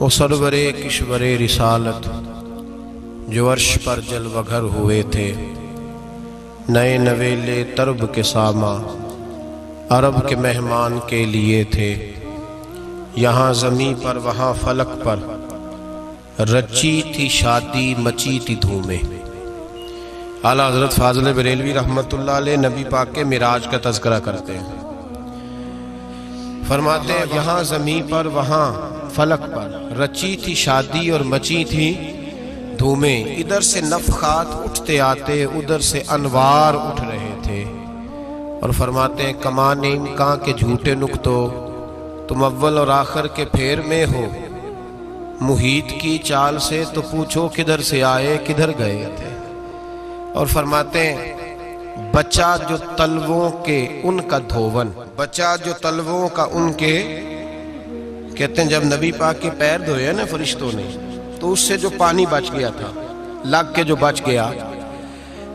वो सरवरे किश्वरे रिसालत जो अर्श पर जलवघर हुए थे, नए नवेले तरब के सामा अरब के मेहमान के लिए थे। यहाँ ज़मीं पर वहाँ फलक पर रची थी शादी मची थी धूमें। आला हज़रत फाज़िल बरेलवी रहमतुल्लाह अलैह नबी पाक के मिराज का तज़किरा करते हैं। फरमाते हैं यहाँ ज़मीं पर वहाँ फलक पर रची थी शादी और मची थी धूमें। इधर से नफ़खात उठते आते, उधर से अनवार उठ रहे थे। और फरमाते हैं कमान इम्कां के झूठे नुक्तो, तुम अव्वल और आखिर के फेर में हो। मुहीत की चाल से तो पूछो किधर से आए किधर गए थे। और फरमाते हैं बचा जो तलवों के उनका धोवन, बचा जो तलवों का उनके, कहते हैं जब नबी पाक के पैर धोए ना फरिश्तों ने, तो उससे जो पानी बच गया था, लग के जो बच गया,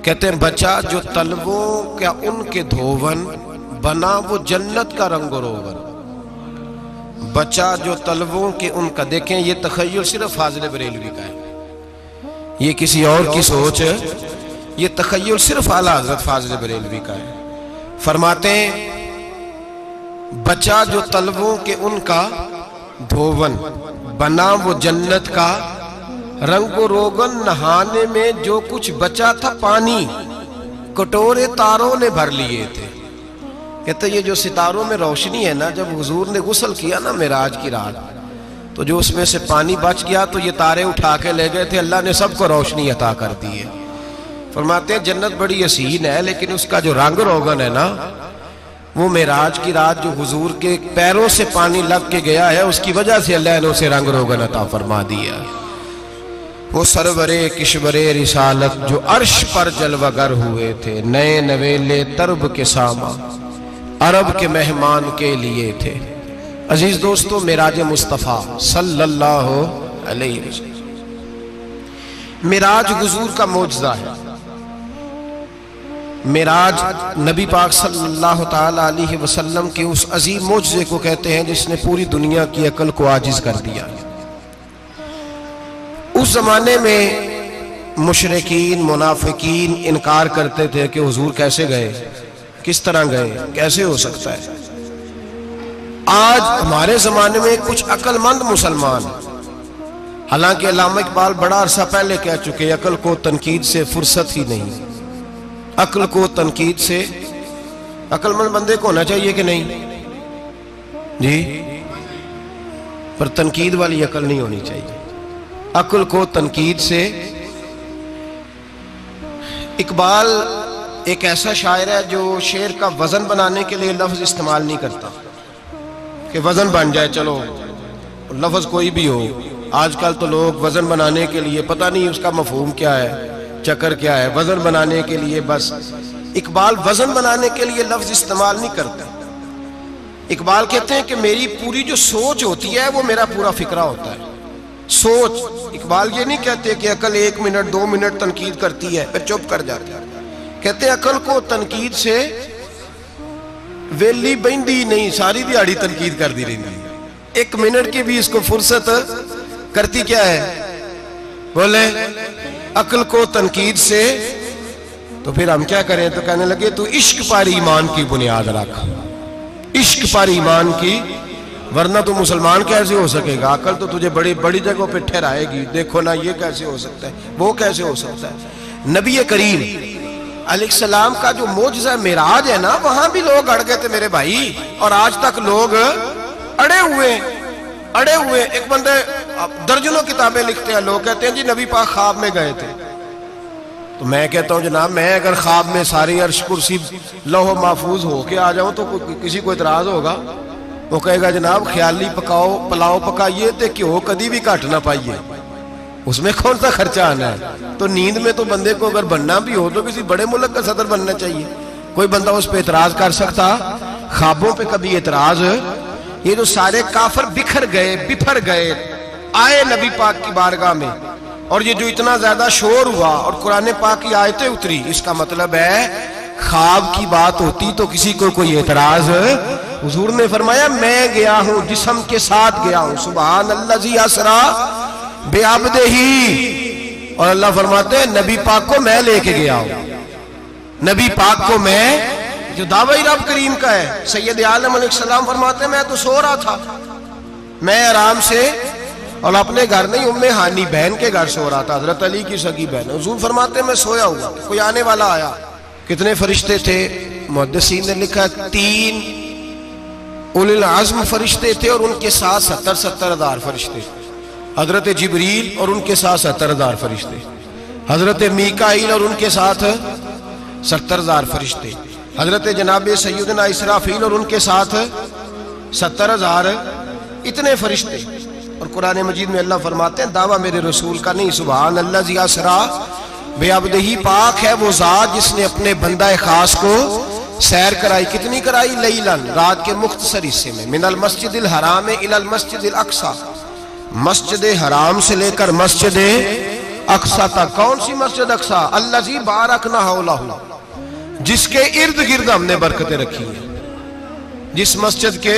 कहते हैं बचा जो तलवों का उनके धोवन, बना वो जन्नत का रंग रोगन। बचा जो तलवों के उनका, देखें ये तखय्युल सिर्फ फाज़िल बरेलवी का है, ये किसी और की सोच है, ये तखय्युल सिर्फ आला हज़रत फाज़िल बरेलवी का है। फरमाते हैं बचा जो तलवों के उनका धोवन, बना वो जन्नत का रंग रोगन। नहाने में जो कुछ बचा था पानी, कटोरे तारों ने भर लिए थे। कहते ये जो सितारों में रोशनी है ना, जब हुजूर ने गुस्ल किया ना मेराज की रात, तो जो उसमें से पानी बच गया तो ये तारे उठा के ले गए थे, अल्लाह ने सबको रोशनी अता कर दी है। फरमाते हैं जन्नत बड़ी हसीन है, लेकिन उसका जो रंग रोगन है ना, वो मेराज की रात जो हुजूर के पैरों से पानी लग के गया है, उसकी वजह से अल्लाह ने उसे रंग रोगन अता फरमा दिया। वो सरवरे किश्वरे रिसालत जो अर्श पर जलवगर हुए थे, नए नवेले तरब के सामा अरब के मेहमान के लिए थे। अजीज दोस्तों, मेराज मुस्तफ़ा सल्लल्लाहु अलैहि वसल्लम मेराज हुजूर का मौजज़ा है। मेराज नबी पाक सल्लल्लाहु ताला अलैहि वसल्लम के उस अजीम मौजज़े को कहते हैं जिसने पूरी दुनिया की अकल को आजिज कर दिया। उस जमाने में मुशरिकीन मुनाफिकीन इनकार करते थे कि हुजूर कैसे गए, किस तरह गए, कैसे हो सकता है। आज हमारे जमाने में कुछ अक्लमंद मुसलमान, हालांकि अल्लामा इकबाल बड़ा अरसा पहले कह चुके, अकल को तनकीद से फुर्सत ही नहीं। अक्ल को तनकीद से, अक्लमंद बंदे को होना चाहिए कि नहीं जी, पर तनकीद वाली अकल नहीं होनी चाहिए। अक्ल को तनकीद से। इकबाल एक ऐसा शायर है जो शेर का वजन बनाने के लिए लफ्ज इस्तेमाल नहीं करता कि वजन बन जाए, चलो लफ्ज कोई भी हो। आजकल तो लोग वजन बनाने के लिए पता नहीं उसका मफहूम क्या है, चक्कर क्या है, वजन बनाने के लिए बस। इकबाल वजन बनाने के लिए लफ्ज इस्तेमाल नहीं करता। इकबाल कहते हैं कि मेरी पूरी जो सोच होती है वो मेरा पूरा फिक्रा होता है। सोच, इकबाल ये नहीं कहते कि अकल 1 मिनट 2 मिनट तनकीद करती है फिर चुप कर जाती है। कहते हैं अकल को तनकीद से वेली बंदी नहीं, सारी दिहाड़ी तनकीद कर दी रही, 1 मिनट की भी इसको फुर्सत करती क्या है, बोले अक्ल को तनकीद से। तो फिर हम क्या करें, तो कहने लगे तू इश्क पर ईमान की बुनियाद रख, इश्क पर ईमान की, वरना तो मुसलमान कैसे हो सकेगा। अकल तो तुझे बड़ी बड़ी जगहों पे ठहराएगी, देखो ना ये कैसे हो सकता है, वो कैसे हो सकता है। नबी करीम अलैहिस्सलाम का जो मौजज़ा मेराज है ना, वहां भी लोग अड़ गए थे मेरे भाई, और आज तक लोग अड़े हुए। एक बंदे दर्जनों किताबें लिखते हैं, लोग कहते हैं जी नबी पाक ख्वाब में गए थे। तो मैं कहता हूं जनाब, मैं अगर ख्वाब में सारी अर्श कुर्सी लौह महफूज होके आ जाऊं तो किसी को इतराज होगा? वो कहेगा जनाब ख्याली पकाओ पुलाव पकाइए तो घ्यो कभी भी घट ना पाइए, उसमें कौन सा खर्चा आना है। तो नींद में तो बंदे को अगर बनना भी हो तो किसी बड़े मुल्क का सदर बनना चाहिए। कोई बंदा उस पर एतराज कर सकता? ख्वाबों पे कभी एतराज? ये जो सारे काफिर बिखर गए बिफर गए आए नबी पाक की बारगाह में, और ये जो इतना ज्यादा शोर हुआ और कुरान पाक की आयतें उतरी, इसका मतलब है ख्वाब की बात होती तो किसी को कोई एतराज हुजूर ने फरमाया मैं गया हूं, जिस्म के साथ गया हूं। सुभान अल्लाज़ी असरा बिअब्दिही। और अल्लाह फरमाते हैं नबी पाक को मैं लेके गया हूं। नबी पाक को मैं, जो दावा ही रब करीम का है। सैयद आलम अलैहिस्सलाम फरमाते हैं मैं तो सो रहा था, मैं आराम से, और अपने घर नहीं, उम्मे हानी बहन के घर सो रहा था, हजरत अली की सगी बहन। हुजूर फरमाते हैं मैं सोया हुआ, कोई आने वाला आया। कितने फरिश्ते थे? मुहद्दिसीन ने लिखा 3 उलिल आज़्म फरिश्ते थे और उनके साथ 70 हज़ार फरिश्ते। हजरत जिब्रील और उनके साथ 70 हज़ार फरिश्ते, हजरत मीकाईल और उनके साथ 70 हज़ार फरिश्ते, हजरत जनाब सैयदना इसराफील और उनके साथ 70 हज़ार, इतने फरिश्ते। और कुरान मजीद में अल्लाह फरमाते हैं दावा मेरे रसूल का नहीं। सुभान अल्लाज़ी असरा बिअब्दिही, पाक है वो ज़ात जिसने अपने बंदा खास को सैर कराई। कितनी कराई? लैलन, रात के मुख्तसर हिस्से में। मिनल मस्जिदिल हराम इलल मस्जिदिल अक्सा, मस्जिद हराम से लेकर मस्जिद अक्सा तक। कौन सी मस्जिद अक्सा? अल्लाज़ी बारकना हौलहू, जिसके इर्द गिर्द हमने बरकतें रखी हैं। जिस मस्जिद के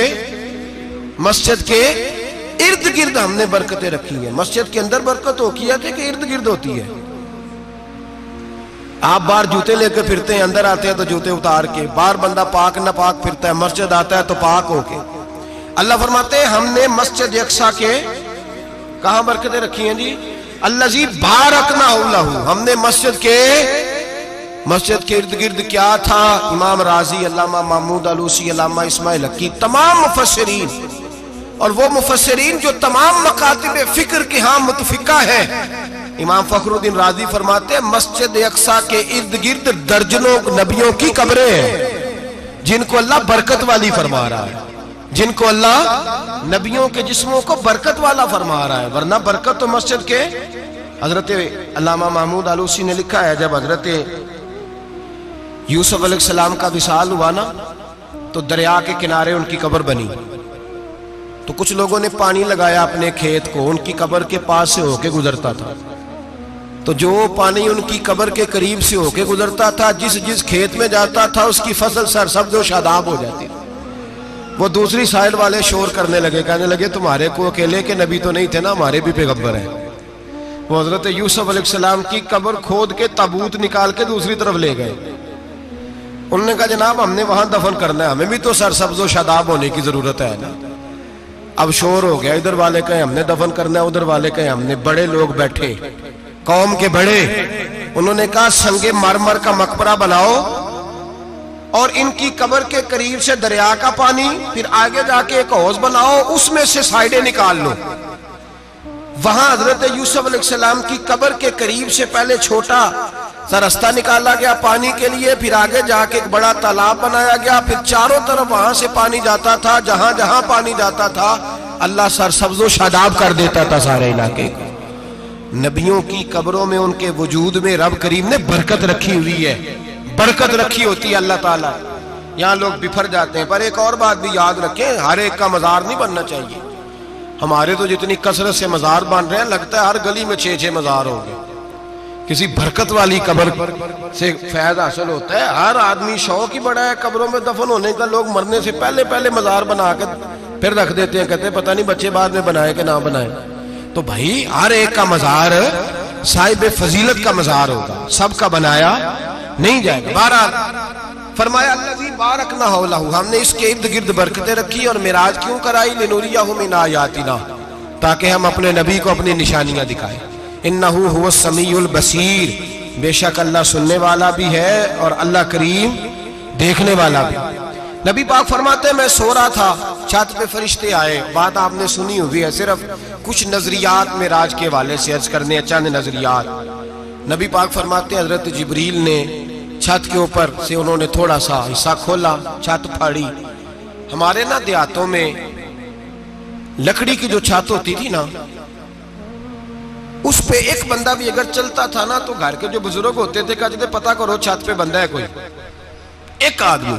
इर्द गिर्द हमने बरकतें रखी हैं। मस्जिद के अंदर बरकत होती है कि इर्द गिर्द होती है? आप बाहर जूते लेकर फिरते हैं, अंदर आते हैं तो जूते उतार के। बाहर बंदा पाक न पाक फिरता है, मस्जिद आता है तो पाक होके। अल्लाह फरमाते हैं हमने मस्जिद अक्सा के कहां बरकतें रखी हैं जी? अल्लाज़ी बारकना हौलहू, हमने मस्जिद के इर्द गिर्द क्या था? इमाम राजी, अल्लामा महमूद आलूसी, अल्लामा इस्माइल हक्की, तमाम मुफस्सिरीन, और वो मुफस्सिरीन जो तमाम मकातिब फिक्र के यहाँ मुतफिका है। इमाम फखरुद्दीन राजी फरमाते हैं मस्जिद अक्सा के इर्द गिर्द दर्जनों नबियों की कब्रें हैं, जिनको अल्लाह बरकत वाली फरमा रहा है, जिनको अल्लाह नबियों के जिस्मों को बरकत वाला फरमा रहा है। वरना बरकत तो मस्जिद के। हजरत अल्लामा महमूद आलूसी ने लिखा है जब हजरत यूसुफ अलैहिस्सलाम का विसाल हुआ ना, तो दरिया के किनारे उनकी कब्र बनी। तो कुछ लोगों ने पानी लगाया अपने खेत को, उनकी कब्र के पास से होके गुजरता था। तो जो पानी उनकी कब्र के करीब से होके गुजरता था, जिस खेत में जाता था उसकी फसल सरसब्ज और शादाब हो जाती थी। वो दूसरी साइड वाले शोर करने लगे, कहने लगे तुम्हारे को अकेले के नबी तो नहीं थे ना, हमारे भी पैगंबर हैं। वो हजरत यूसुफ अलैहिस्सलाम की कब्र खोद के ताबूत निकाल के दूसरी तरफ ले गए। उन्होंने कहा जनाब हमने वहां दफन करना है, हमें भी तो सरसब्ज और शादाब होने की जरूरत है ना। अब शोर हो गया, इधर वाले कहे हमने दफन करना है, उधर वाले कहे हमने। बड़े लोग बैठे, कौम के बड़े, उन्होंने कहा संगे मरमर का मकबरा बनाओ और इनकी कब्र के करीब से दरिया का पानी, फिर आगे जाके एक हौज बनाओ, उसमें से साइडें निकाल लो। वहां हजरत यूसुफ अलैहिस्सलाम की कब्र के करीब से पहले छोटा सा रास्ता निकाला गया पानी के लिए, फिर आगे जाके एक बड़ा तालाब बनाया गया, फिर चारों तरफ वहां से पानी जाता था। जहां जहां पानी जाता था अल्लाह सरसब्ज़ो शादाब कर देता था सारे इलाके को। नबियों की कब्रों में, उनके वजूद में रब करीम ने बरकत रखी हुई है, बरकत रखी होती है अल्लाह ताला। यहाँ लोग बिफर जाते हैं। पर एक और बात भी याद रखें, हर एक का मजार नहीं बनना चाहिए। हमारे तो जितनी कसरत से मजार बन रहे हैं, लगता है हर गली में 6-6 मजार होंगे। किसी बरकत वाली कब्र से फैज हासिल होता है। हर आदमी शौक ही बड़ा है कब्रों में दफन होने का। लोग मरने से पहले पहले मजार बना कर फिर रख देते हैं, कहते हैं पता नहीं बच्चे बाद में बनाए कि ना बनाए। तो भाई हर एक का मजार साहिब फजीलत का मजार होगा, सबका बनाया नहीं जाएगा। बहरहाल फरमाया अल्लाज़ी बारकना हौलहू, हमने इसके इर्द गिर्द बरकतें रखी। और मिराज क्यों कराई? लिनुरियहु मिन आयातिना, ताकि हम अपने नबी को अपनी निशानियां दिखाएं। इन्नहु हुवस समीउल बसीर, बेशक अल्लाह सुनने वाला भी है और अल्लाह करीम देखने वाला भी। नबी पाक फरमाते हैं मैं सो रहा था, छत पे फरिश्ते आए। बात आपने सुनी हुई है, सिर्फ कुछ नजरियात में राज के वाले से अर्ज करने, चंद नजरियात। नबी पाक फरमाते हैं हजरत जिब्रील ने छत के ऊपर से उन्होंने थोड़ा सा हिस्सा खोला, छत फाड़ी। हमारे ना देहातों में लकड़ी की जो छत होती थी ना, उस पे एक बंदा भी अगर चलता था ना, तो घर के जो बुजुर्ग होते थे कहते थे पता करो छत पे बंदा है कोई। एक आदमी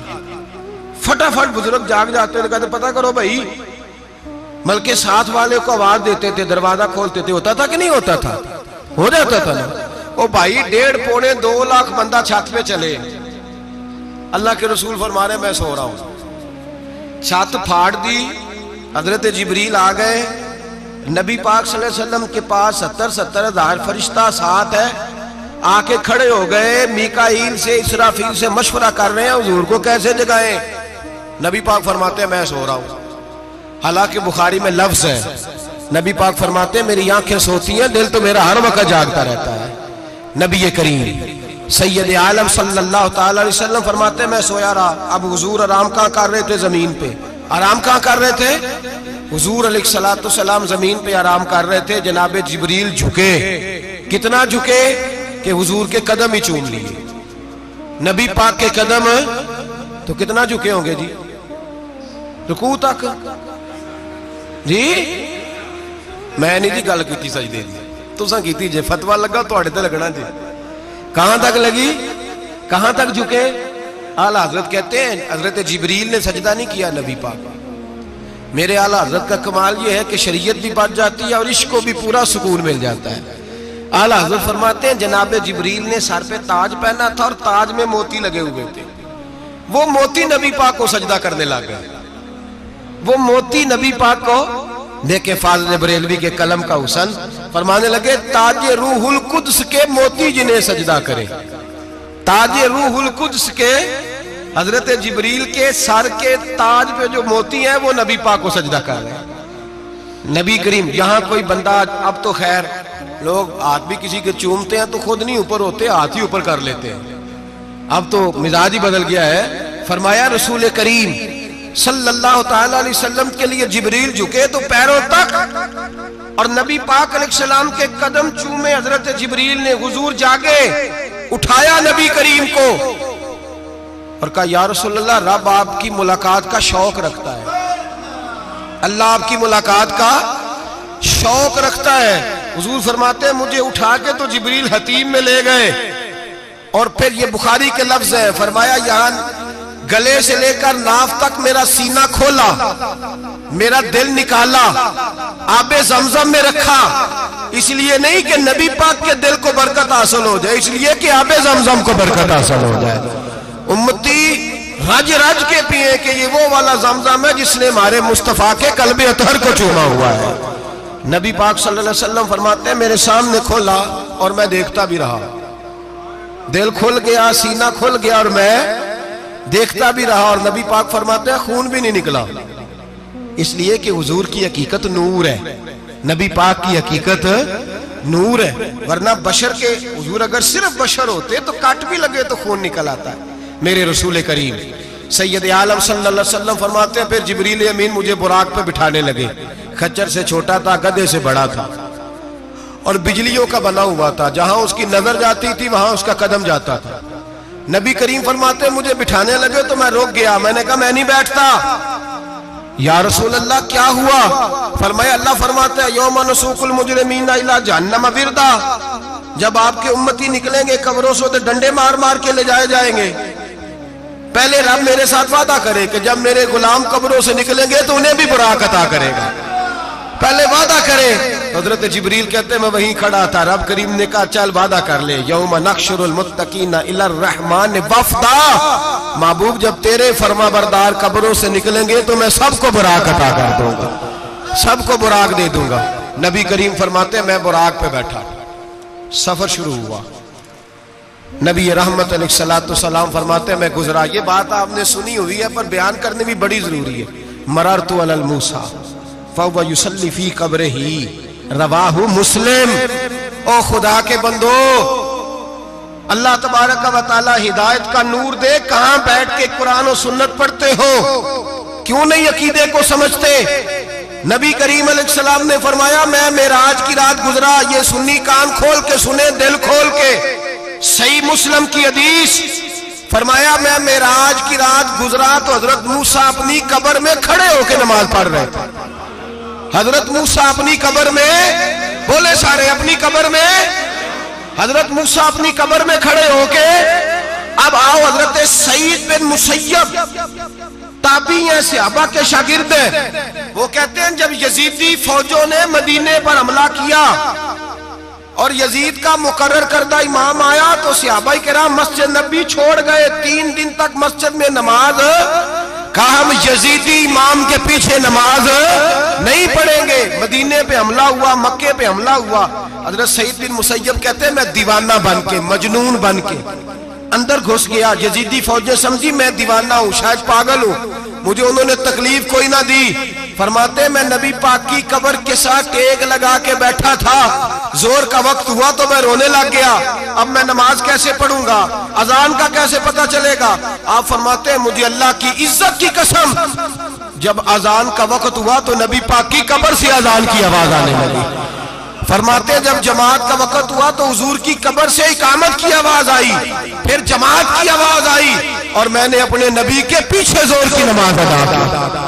फटाफट बुजुर्ग जाग जाते थे, कहते पता करो भाई। बल्कि साथ वाले को आवाज देते थे, दरवाजा खोलते थे। होता था कि नहीं होता था? हो जाता था ना। ओ भाई 1.5-2 लाख बंदा छत पे चले, अल्लाह के रसूल फरमा रहे मैं सो रहा हूं। छत फाड़ दी, हजरत जिब्रील आ गए। नबी पाक सल्लल्लाहु अलैहि वसल्लम के पास 70-70 हज़ार फरिश्ता साथ है, आके खड़े हो गए। मीकाईल से इसराफील से मशवरा कर रहे हैं हुजूर को कैसे जगाएं। नबी पाक फरमाते हैं मैं सो रहा हूं। हालांकि बुखारी में लफ्ज है, नबी पाक फरमाते हैं मेरी आंखें सोती हैं, दिल तो मेरा हर वक्त जागता रहता है। नबी करीम सैयद आलम सल्लल्लाहु ताला अलैहि वसल्लम फरमाते हैं मैं सोया रहा। अब हुजूर आराम कहाँ कर रहे थे? जमीन पे। आराम कहाँ कर रहे थे? हुजूर अलैहिस्सलातु सलाम जमीन पे आराम कर रहे थे। जनाबे जिब्रील झुके, कितना झुके कि हुजूर के कदम ही चूम लिए। नबी पाक के कदम तो कितना झुके होंगे जी? रुकू तक जी। मैं नहीं जी गल की सजदे दी, तुसां कीती जे। फतवा लगा तुहाडे ते लगना जी। कहां तक लगी? कहां तक झुके? आला हजरत कहते हैं हजरत जिब्रील ने सजदा नहीं किया नबी पाक। मेरे आला हजरत का कमाल यह है कि शरीयत भी बच जाती है और इश्क को भी पूरा सुकून मिल जाता है। आला हजरत फरमाते हैं जनाब जिब्रील ने सर पे ताज पहना था और ताज में मोती लगे हुए थे। वो मोती नबी पाक को सजदा करने लग गए। वो मोती नबी पाक को देखे। फाज़िल बरेलवी के कलम का हुसन फरमाने लगे ताजे रूहुल कुद्स के मोती जिन्हें सजदा करे। ताजे रूहुल कुद्स के हजरत जिब्रील के सर के ताज पे जो मोती हैं वो नबी पाक को सजदा कर रहे हैं। नबी करीम यहाँ कोई बंदा, अब तो खैर लोग हाथ भी किसी के चूमते हैं तो खुद नहीं ऊपर होते, हाथ ही ऊपर कर लेते हैं। अब तो मिजाज ही बदल गया है। फरमाया रसूल करीम सल्लल्लाहु ताला अलैहि वसल्लम के लिए जिब्रील झुके तो पैरों तक, और नबी पाक अलैहिस्सलाम के कदम चूमे। हजरत जिब्रील ने हुजूर जागे, उठाया नबी करीम को और कहा या रसूलल्लाह, रब आपकी मुलाकात का शौक रखता है, अल्लाह आपकी मुलाकात का शौक रखता है। हुजूर फरमाते हैं मुझे उठा के तो जिब्रील हतीम में ले गए। और फिर ये बुखारी के लफ्ज है, फरमाया यहाँ गले से लेकर नाफ तक मेरा सीना खोला, मेरा दिल निकाला, आबे जमजम में रखा। इसलिए नहीं कि नबी पाक के दिल को बरकत हासिल हो जाए, इसलिए कि आबे जमजम को बरकत हासिल हो जाए। उम्मती रज रज के पिए कि ये वो वाला जमजम है जिसने हमारे मुस्तफा के कल्बे अतहर को चूमा हुआ है। नबी पाक सल्लल्लाहु अलैहि वसल्लम फरमाते हैं मेरे सामने खोला और मैं देखता भी रहा। दिल खुल गया, सीना खुल गया और मैं देखता भी रहा। और नबी पाक फरमाते हैं खून भी नहीं निकला, इसलिए कि हुजूर की हकीकत नूर है, नबी पाक की हकीकत नूर है। वरना बशर के हुजूर अगर सिर्फ बशर होते तो काट भी लगे तो खून निकल आता है। मेरे रसूल करीम सैयद आलम सल्लल्लाहु अलैहि वसल्लम फरमाते हैं फिर जिब्रील अमीन मुझे बुराक पे बिठाने लगे। खच्चर से छोटा था, गधे से बड़ा था और बिजलियों का बना हुआ था। जहां उसकी नजर जाती थी वहां उसका कदम जाता था। नबी करीम फरमाते मुझे बिठाने लगे तो मैं रुक गया। मैंने कहा मैं नहीं बैठता। या रसूल अल्लाह क्या हुआ? फरमाया अल्लाह फरमाते हैं यौम नसूकुल मुजरिमीना इला जहन्नम विरदा, जब आपके उम्मती निकलेंगे कब्रों से तो डंडे मार मार के ले जाए जाएंगे। पहले रब मेरे साथ वादा करे कि जब मेरे गुलाम कब्रों से निकलेंगे तो उन्हें भी बुराक अता करेगा, पहले वादा करे। हजरत जिब्रील कहते हैं मैं वहीं खड़ा था। रब करीम ने कहा चल वादा कर ले, यौम नहशुरुल मुत्तकीना इलर रहमान वफदा, महबूब जब तेरे फरमा बरदार कब्रों से निकलेंगे तो मैं सबको बुराक अता कर दूंगा, सबको बुराक दे दूंगा। नबी करीम फरमाते मैं बुराक पे बैठा, सफर शुरू हुआ। नबी रहमत अलैहिस्सलाम फरमाते मैं गुजरा। ये बात आपने सुनी हुई है पर बयान करनी भी बड़ी जरूरी है। मररतु अलल मूसा फहुव युसल्ली फी कब्रिही, रवाहु मुस्लिम। ओ खुदा के बंदो, अल्लाह तबारक व तआला हिदायत का नूर दे। कहां बैठ के कुरान और सुन्नत पढ़ते हो? क्यों नहीं अकीदे को समझते? नबी करीम अलैहिस्सलाम ने फरमाया मैं मेराज की रात गुजरा। ये सुन्नी कान खोल के सुने, दिल खोल के। सही मुस्लिम की हदीस, फरमाया मैं मेराज की रात गुजरा तो हजरत मूसा अपनी कब्र में खड़े होकर नमाज पढ़ रहे थे। हजरत मूसा अपनी कब्र में, बोले सारे अपनी कब्र में, हजरत मूसा अपनी कब्र में खड़े होके। अब आओ हजरत सईद बिन मुसय्यब ताबी हैं, सहाबा के शागिर्द हैं। वो कहते हैं जब यजीदी फौजों ने मदीने पर हमला किया और यजीद का मुकर्रर करदा इमाम आया तो सहाबा किराम मस्जिद नबी छोड़ गए। 3 दिन तक मस्जिद में नमाज कहा हम यजीदी इमाम के पीछे नमाज नहीं पढ़ेंगे। मदीने पे हमला हुआ, मक्के पे हमला हुआ। हजरत सईद बिन मुसय्यब कहते हैं मैं दीवाना बन के, मजनून बन के अंदर घुस गया। यजीदी फौजें समझी मैं दीवाना हूं, शायद पागल हूं, मुझे उन्होंने तकलीफ कोई ना दी। फरमाते मैं नबी पाक की कब्र के साथ टेक लगा के बैठा था, जोर का वक्त हुआ तो मैं रोने लग गया। अब मैं नमाज कैसे पढ़ूंगा, अजान का कैसे पता चलेगा। आप फरमाते हैं मुझे अल्लाह की इज्जत की कसम, जब अजान का वक्त हुआ तो नबी पाक की कब्र से अजान की आवाज आने लगी। फरमाते जब जमात का वक्त हुआ तो हुजूर की कब्र से इकामत की आवाज आई, फिर जमात की आवाज आई और मैंने अपने नबी के पीछे जोर की नमाज अदा की।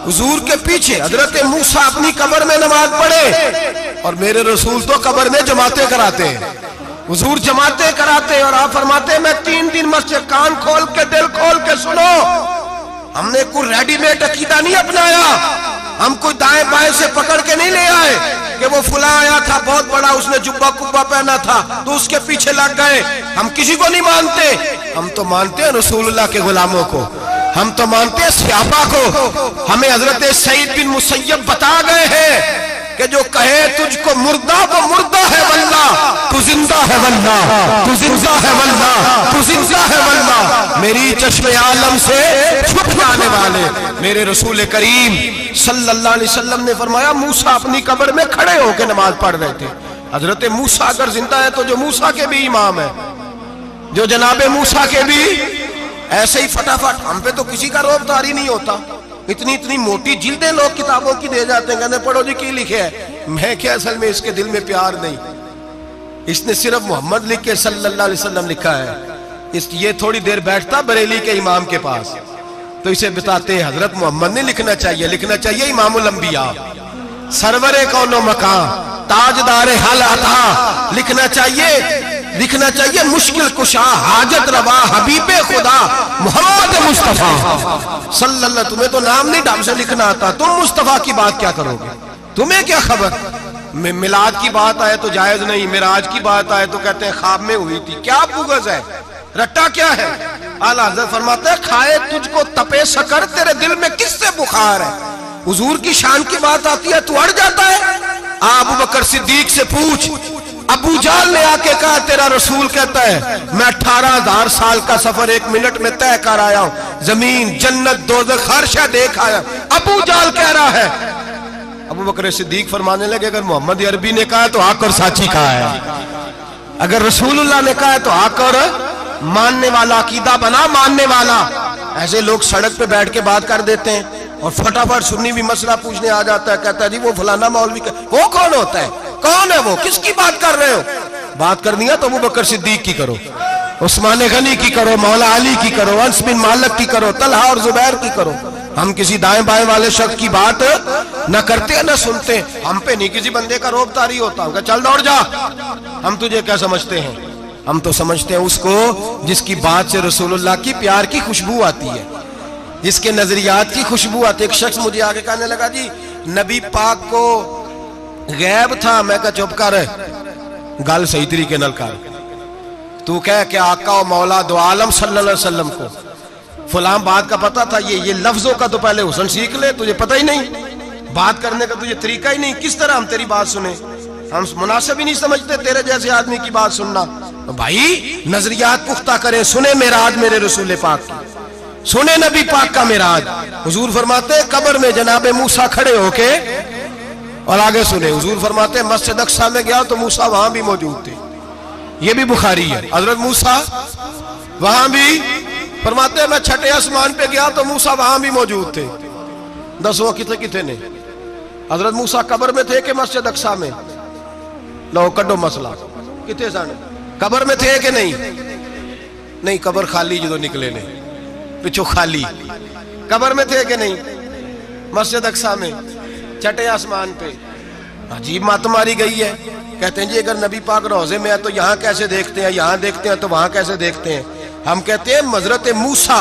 हुजूर के पीछे हजरत मूसा अपनी कब्र में नमाज पढ़े और मेरे रसूल तो कब्र में जमातें कराते हैं। हुजूर जमातें कराते और आप फरमाते मैं 3 दिन मस्जिद, कान खोल के दिल खोल के सुनो, हमने कोई रेडीमेड अकीदा नहीं अपनाया, हम कोई दाएं बाएं से पकड़ के नहीं ले आए कि वो फुला आया था बहुत बड़ा, उसने जुब्बा कुब्बा पहना था तो उसके पीछे लग गए। हम किसी को नहीं मानते, हम तो मानते हैं रसूलुल्लाह के गुलामों को, हम तो मानते हैं सहाबा को। हमें हजरत सईद बिन मुसय्यब बता गए हैं कि जो कहे तुझको मुर्दा वो मुर्दा है वल्लाह, तू जिंदा है वल्लाह, तू जिंदा है वल्लाह, तू जिंदा है वल्लाह। मेरी चश्मे आलम से छुप जाने वाले मेरे रसूल करीम सल्लल्लाहु अलैहि वसल्लम ने फरमाया मूसा अपनी कब्र में खड़े होकर नमाज पढ़ रहे थे। हजरत मूसा अगर जिंदा है तो जो मूसा के भी इमाम है, जो जनाबे मूसा के भी ऐसे ही फटाफट। हम पे तो किसी का रोब तारी नहीं होता, इतनी इतनी मोटी जिल्दें लोग किताबों की दे जाते हैं, कहते पढ़ो जी की लिखे है। मैं क्या, असल में इसके दिल में प्यार नहीं, इसने सिर्फ मोहम्मद लिख के सल्लल्लाहु अलैहि वसल्लम लिखा है। ये थोड़ी देर बैठता बरेली के इमाम के पास तो इसे बताते हैं हजरत मोहम्मद ने लिखना चाहिए, लिखना चाहिए इमामुल अंबिया, सरवरे कौनो मकान, ताजदारे हल अता, लिखना चाहिए मुश्किल कुशा, हाजत रवा, हबीबे खुदा मोहम्मद मुस्तफा सल्लल्लाहु। तुम्हें तो नाम नहीं ढंग से लिखना आता, तुम मुस्तफा की बात क्या करोगे, तुम्हें क्या खबर। मिलाद की बात आए तो जायज नहीं, मिराज की बात आए तो कहते हैं ख्वाब में हुई थी। क्या बुगज है, रट्टा क्या है। आला हज़रत फरमाते हैं खाए तुझको तपे शकर, तेरे दिल में किससे बुखार है। हुजूर की शान की बात आती है तू अड़ जाता है। अबू बकर सिद्दीक से पूछ, अबू जाल ने आके कहा तेरा रसूल कहता है मैं 18,000 साल का सफर 1 मिनट में तय कर आया हूं, जमीन जन्नत दोज़ख हर शय देख आया। अबू जाल कह रहा है। अबू बकर सिद्दीक फरमाने लगे अगर मोहम्मद अरबी ने कहा तो आकर साची कहा है, अगर रसूलुल्लाह ने कहा तो आकर मानने वाला, अकीदा बना मानने वाला। ऐसे लोग सड़क पे बैठ के बात कर देते हैं और फटाफट सुन्नी भी मसला पूछने आ जाता है, कहता है जी वो फलाना मौलवी वो कौन होता है, कौन है वो, किसकी बात कर रहे हो। बात करनी है तो अबू बकर सिद्दीक की करो, उस्मान गनी की करो, मौला अली की करो, अंस बिन मालिक की करो, तलहा और जुबैर की करो। हम किसी दाएं बाएं वाले शख्स की बात न करते न सुनते। हम पे नहीं किसी बंदे का रोब तारी होता, चल दौड़ जा। हम तुझे क्या समझते हैं, हम तो समझते हैं उसको जिसकी बात से रसूलुल्लाह की प्यार की खुशबू आती है, जिसके नजरियात की खुशबू आती है। एक शख्स मुझे आगे कहने लगा जी नबी पाक को गैब था। मैं कहा चुप कर, गल सही तरीके नाल कर। तू कह के आका और मौला दो आलम सल्लल्लाहु अलैहि वसल्लम को फलां बात का पता था, ये लफ्जों का तो पहले हुसन सीख ले, तुझे पता ही नहीं, बात करने का तुझे तरीका ही नहीं, किस तरह हम तेरी बात सुने। हम मुनासिब ही नहीं समझते तेरे जैसे आदमी की बात सुनना। तो भाई नजरियात पुख्ता करें, सुने मेराज मेरे रसूल पाक की, सुने नबी पाक का मेराज। हुजूर फरमाते कब्र में जनाबे मूसा खड़े होके, और आगे सुने हुजूर फरमाते मस्जिद अक्सा में गया तो मूसा वहां भी मौजूद थे, ये भी बुखारी है। हजरत मूसा वहां भी, फरमाते मैं छठे आसमान पे गया तो मूसा वहां भी मौजूद थे। दसों कितने कितने ने, हजरत मूसा कब्र में थे कि मस्जिद अक्सा में, लो कड्डो मसला, कितने सन कब्र में थे कि नहीं, नहीं कब्र खाली जो निकले ने पिछो खाली, कब्र में थे कि नहीं, मस्जिद अक्सा में छठे आसमान पे। अजीब मात मारी गई है। कहते हैं जी अगर नबी पाक रोजे में है तो यहाँ कैसे देखते हैं, यहाँ देखते हैं तो वहां कैसे देखते हैं। हम कहते हैं हजरत मूसा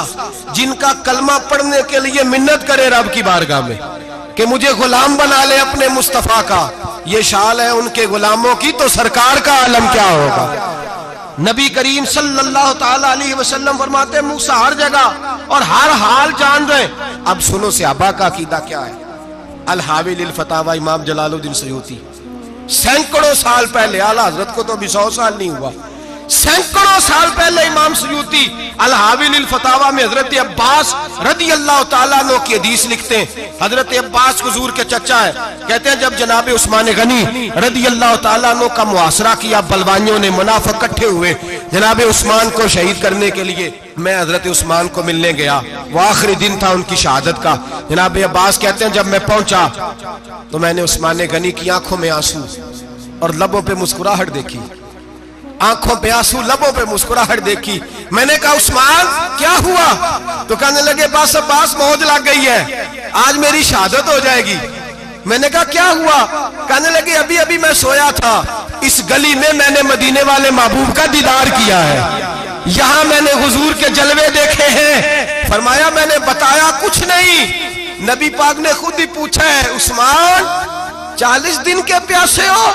जिनका कलमा पढ़ने के लिए मिन्नत करे रब की बारगाह में कि मुझे गुलाम बना ले अपने मुस्तफा का, ये शाल है उनके गुलामों की, तो सरकार का आलम क्या होगा। नबी करीम सल्लल्लाहु ताला अलैहि वसल्लम फरमाते मूसा हर जगह और हर हाल जान रहे। अब सुनो सहाबा का अकीदा क्या है। अल हावी लिल फतावा इमाम जलालुद्दीन सयूती सैकड़ों साल पहले, आला हजरत को तो अभी 100 साल नहीं हुआ, सैकड़ों साल पहले इमाम सयूती अल हावी लिल फतावा में हजरत अब्बास रदी अल्लाह ताला अन्हु की हदीस लिखते हैं। हजरत अब्बास हुजूर के चचा है, कहते हैं जब जनाब उस्मान गनी रदी अल्लाह ताला अन्हु का मुआसरा किया, बलवानियों ने मुनाफिक इकट्ठे हुए जनाब उस्मान को शहीद करने के लिए, मैं हजरत उस्मान को मिलने गया, वो आखिरी दिन था उनकी शहादत का। जनाब अब्बास कहते हैं जब मैं पहुंचा तो मैंने उस्मान गनी की आंखों में आंसू और लबों पे मुस्कुराहट देखी, आंखों पे आंसू लबों पे मुस्कुराहट देखी। मैंने कहा उस्मान क्या हुआ? तो कहने लगे बस अब्बास मौज लग गई है, आज मेरी शहादत हो जाएगी। मैंने कहा क्या हुआ? कहने लगे अभी अभी मैं सोया था, इस गली में मैंने मदीने वाले महबूब का दीदार किया है, यहाँ मैंने हुजूर के जलवे देखे हैं। फरमाया मैंने बताया कुछ नहीं। नबी पाक ने खुद ही पूछा है उस्मान 40 दिन के प्यासे हो,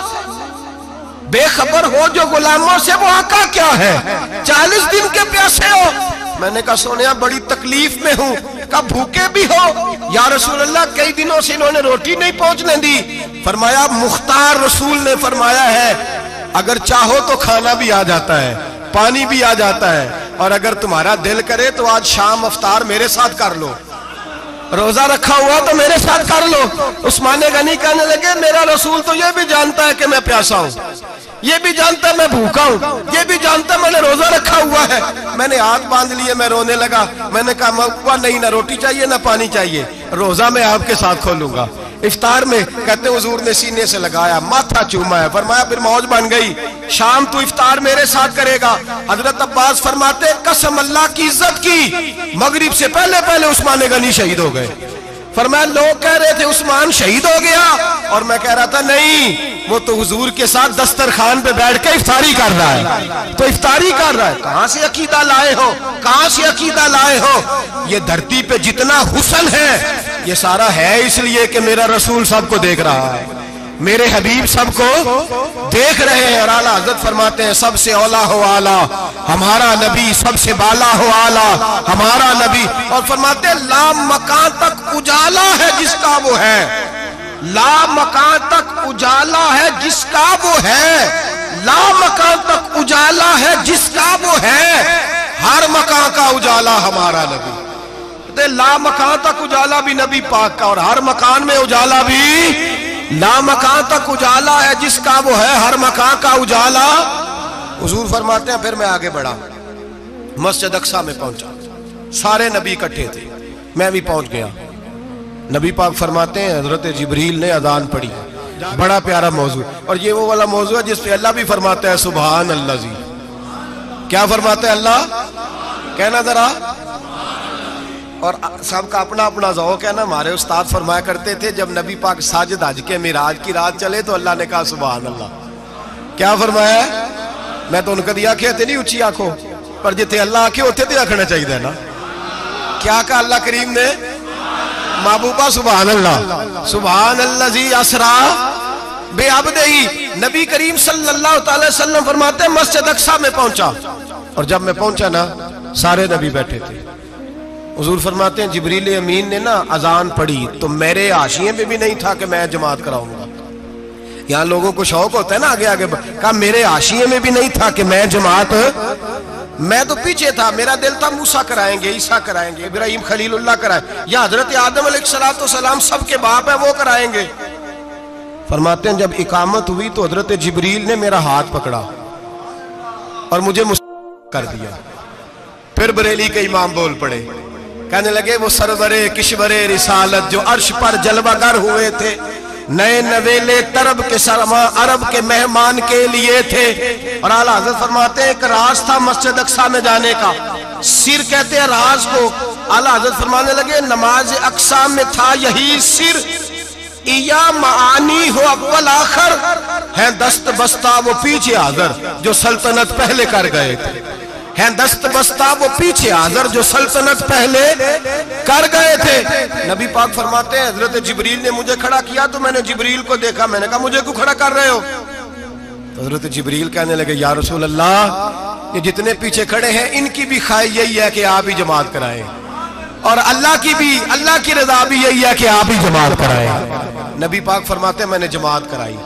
बेखबर हो जो गुलामों से, वो आका क्या है? 40 दिन के प्यासे हो। मैंने कहा सोनिया बड़ी तकलीफ में हूँ। कहा भूखे भी हो? या रसूल अल्लाह कई दिनों से इन्होंने रोटी नहीं पहुंचने दी। फरमाया मुख्तार रसूल ने फरमाया है अगर चाहो तो खाना भी आ जाता है, पानी भी आ जाता है, और अगर तुम्हारा दिल करे तो आज शाम अफ्तार मेरे साथ कर लो, रोजा रखा हुआ तो मेरे साथ कर लो। उस्मान गनी कहने लगे मेरा रसूल तो ये भी जानता है कि मैं प्यासा हूँ, ये भी जानता है मैं भूखा हूँ, ये भी जानता है मैंने रोजा रखा हुआ है। मैंने हाथ बांध लिए, मैं रोने लगा। मैंने कहा मौका नहीं, ना रोटी चाहिए ना पानी चाहिए, रोजा मैं आपके साथ खोलूंगा। इफ्तार में कहते हुजूर ने सीने से लगाया, माथा चूमा है, फरमाया फिर मौज बन गई, शाम तू इफ्तार मेरे साथ करेगा। हजरत अब्बास फरमाते कसम अल्लाह की इज्जत की, मगरिब से पहले पहले उस्मान गनी शहीद हो गए। फरमाया लोग कह रहे थे उस्मान शहीद हो गया, और मैं कह रहा था नहीं, वो तो हुजूर के साथ दस्तरखान पे बैठ के इफ्तारी कर रहा है। तो इफ्तारी कर रहा है, कहां से अकीदा लाए हो, कहां से अकीदा लाए हो? ये धरती पे जितना हुस्न है ये सारा है इसलिए कि मेरा रसूल सबको देख रहा है, मेरे हबीब सबको देख रहे हैं। और आला हजरत फरमाते हैं सबसे औला हो आला हमारा नबी, सबसे बाला हो आला हमारा नबी। और फरमाते हैं ला मकान तक उजाला है जिसका वो है, ला मकान तक उजाला है जिसका वो है, ला मकान तक उजाला है जिसका वो है, हर मकान का उजाला हमारा नबी। ला मकान तक उजाला भी नबी पाक का, और हर मकान में उजाला भी ला मकान तक उजाला है जिसका वो है, हर मकान का उजाला। हुजूर फरमाते हैं फिर मैं आगे बढ़ा, मस्जिद अक्सा में पहुंचा, सारे नबी इकट्ठे थे, मैं भी पहुंच गया। नबी पाक फरमाते हैं हजरत जिब्रील ने अजान पढ़ी, बड़ा प्यारा मौजू, और ये वो वाला मौजू है जिस पे अल्लाह भी फरमाता है सुभान अल्लाह जी। क्या फरमाते हैं अल्लाह? कहना जरा। और सबका अपना अपना ज़ौक़ है ना। हमारे उस्ताद फरमाया करते थे जब नबी पाक साजिद हज के मिराज की रात चले तो अल्लाह ने कहा सुभान अल्लाह। क्या फरमाया? मैं तो उनका दिया आखे नहीं उच्ची आखो, पर जिथे अल्लाह आखे उथे तो आखना चाहिए ना। क्या कहा अल्लाह करीम ने? महबूबा सुभान अल्लाह, सुभान अल्लाह जी असरा बेअब्दिही। नबी करीम सल्लल्लाहु अलैहि वसल्लम फरमाते हैं मस्जिद अक्सा में पहुंचा, और जब मैं पहुंचा ना सारे नबी बैठे थे। हुजूर फरमाते हैं जिब्रील अमीन ने ना अजान पढ़ी तो मेरे हाशिए में भी नहीं था कि मैं जमात कराऊंगा। यहाँ लोगों को शौक होता है ना आगे आगे, कहा मेरे हाशिए में भी नहीं था कि मैं जमात, मैं तो पीछे था, मेरा दिल था मूसा कराएंगे, ईसा कराएंगे, इब्राहिम खलीलुल्लाह कराए, या हजरत आदम अलैहिस्सलाम सबके बाप है वो कराएंगे। फरमाते हैं जब इकामत हुई तो हजरत जिब्रील ने मेरा हाथ पकड़ा और मुझे कर दिया। फिर बरेली के इमाम बोल पड़े, कहने लगे वो सरवरे किशवरे रिसालत जो अर्श पर जलवागर हुए थे, नए नवेले तरब के सरमा अरब के मेहमान के लिए थे। और आला हज़रत फरमाते हैं एक राज था मस्जिद अक्सा में जाने का, सिर कहते हैं राज को। आला हज़रत फरमाने लगे नमाज अक्सा में था यही सिर, या मानी हो अव्वल आखिर है दस्त बस्ता वो पीछे हाज़र जो सल्तनत पहले कर गए थे, है दस्त बस्ता वो पीछे हाज़र जो सल्तनत पहले कर गए थे। नबी पाक फरमाते हैं हजरत जिब्रील ने मुझे खड़ा किया तो मैंने जिब्रील को देखा, मैंने कहा मुझे क्यों खड़ा कर रहे हो? तो हजरत जिब्रील कहने लगे या रसूल अल्लाह ये जितने पीछे खड़े हैं इनकी भी ख्वाहिश यही है कि आप ही जमात कराएं, और अल्लाह की रजा भी यही है कि आप ही जमात कराएं। नबी पाक फरमाते हैं मैंने जमात कराई,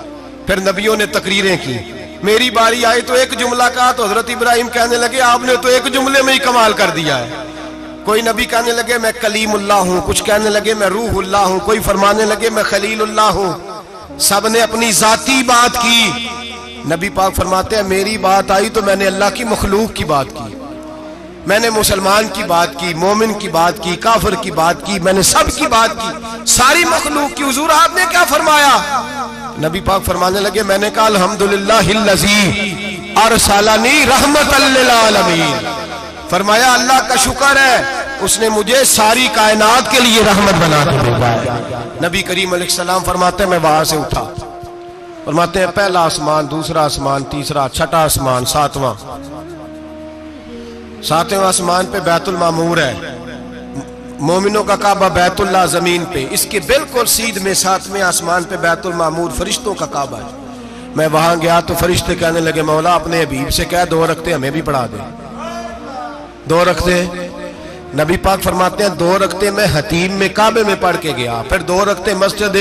फिर नबियों ने तकरीरें की, मेरी बारी आई तो एक जुमला कहा तो हजरत इब्राहिम कहने लगे आपने तो एक जुमले में ही कमाल कर दिया है। कोई नबी कहने लगे मैं कलीमुल्लाह हूं, कुछ कहने लगे मैं रूहुल्लाह हूं, कोई फरमाने लगे मैं खलीलुल्लाह हूं। सब ने अपनी जाती बात की। नबी पाक फरमाते हैं मेरी बात आई तो मैंने अल्लाह की मखलूक की बात की, मैंने मुसलमान की बात की, मोमिन की बात की, काफिर की बात की, मैंने सब की बात की, सारी मखलूक की। हुजूर आपने क्या फरमाया? नबी पाक फरमाने लगे मैंने कहा अल्हम्दुलिल्लाहिल्लज़ी अरसलनी रहमतल लिल आलमीन। फरमाया अल्लाह का शुक्र है उसने मुझे सारी कायनात के लिए रहमत बना के भेजा है। नबी करीम अलैहिस्सलाम फरमाते हैं मैं वहां से उठा, फरमाते हैं पहला आसमान, दूसरा आसमान, तीसरा, छठा आसमान, सातवें आसमान पे बैतुल मामूर है, मोमिनों का काबा बैतुल्लाह जमीन पे, इसके बिल्कुल सीध में सातवें आसमान पे बैतुल मामूर फरिश्तों का काबा है। मैं वहां गया तो फरिश्ते कहने लगे मौला अपने हबीब से कह 2 रखते हमें भी पढ़ा दे। 2 रखते नबी पाक फरमाते हैं 2 रखते मैं हतीम में काबे में पढ़ के गया, फिर 2 रखते मस्जिद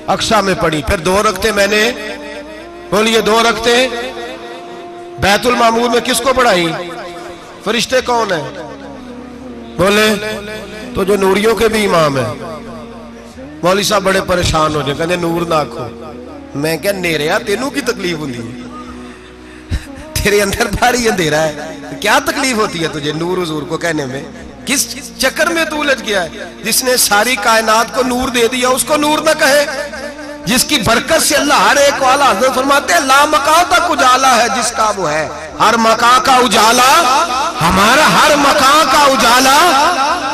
अक्सा में पढ़ी, फिर 2 रखते मैंने बोलिए 2 रखते बैतुल मामूर में किसको पढ़ाई? फरिश्ते कौन है बोले? तो जो नूरियों के भी इमाम है। मौली साहब बड़े परेशान हो जाए, कहते नूर ना आखो। मैं क्या नेरिया तेनू की तकलीफ होती है? तेरे अंदर भारी अंधेरा है, क्या तकलीफ होती है तुझे नूर हुजूर को कहने में? किस चक्कर में तू उलझ गया है? जिसने सारी कायनात को नूर दे दिया उसको नूर ना कहे? जिसकी बरकत से अल्लाह हर एक वाला, हज़रत फरमाते हैं ला मकां तक उजाला है जिसका वो है, हर मकां का उजाला हमारा, हर मकां का उजाला।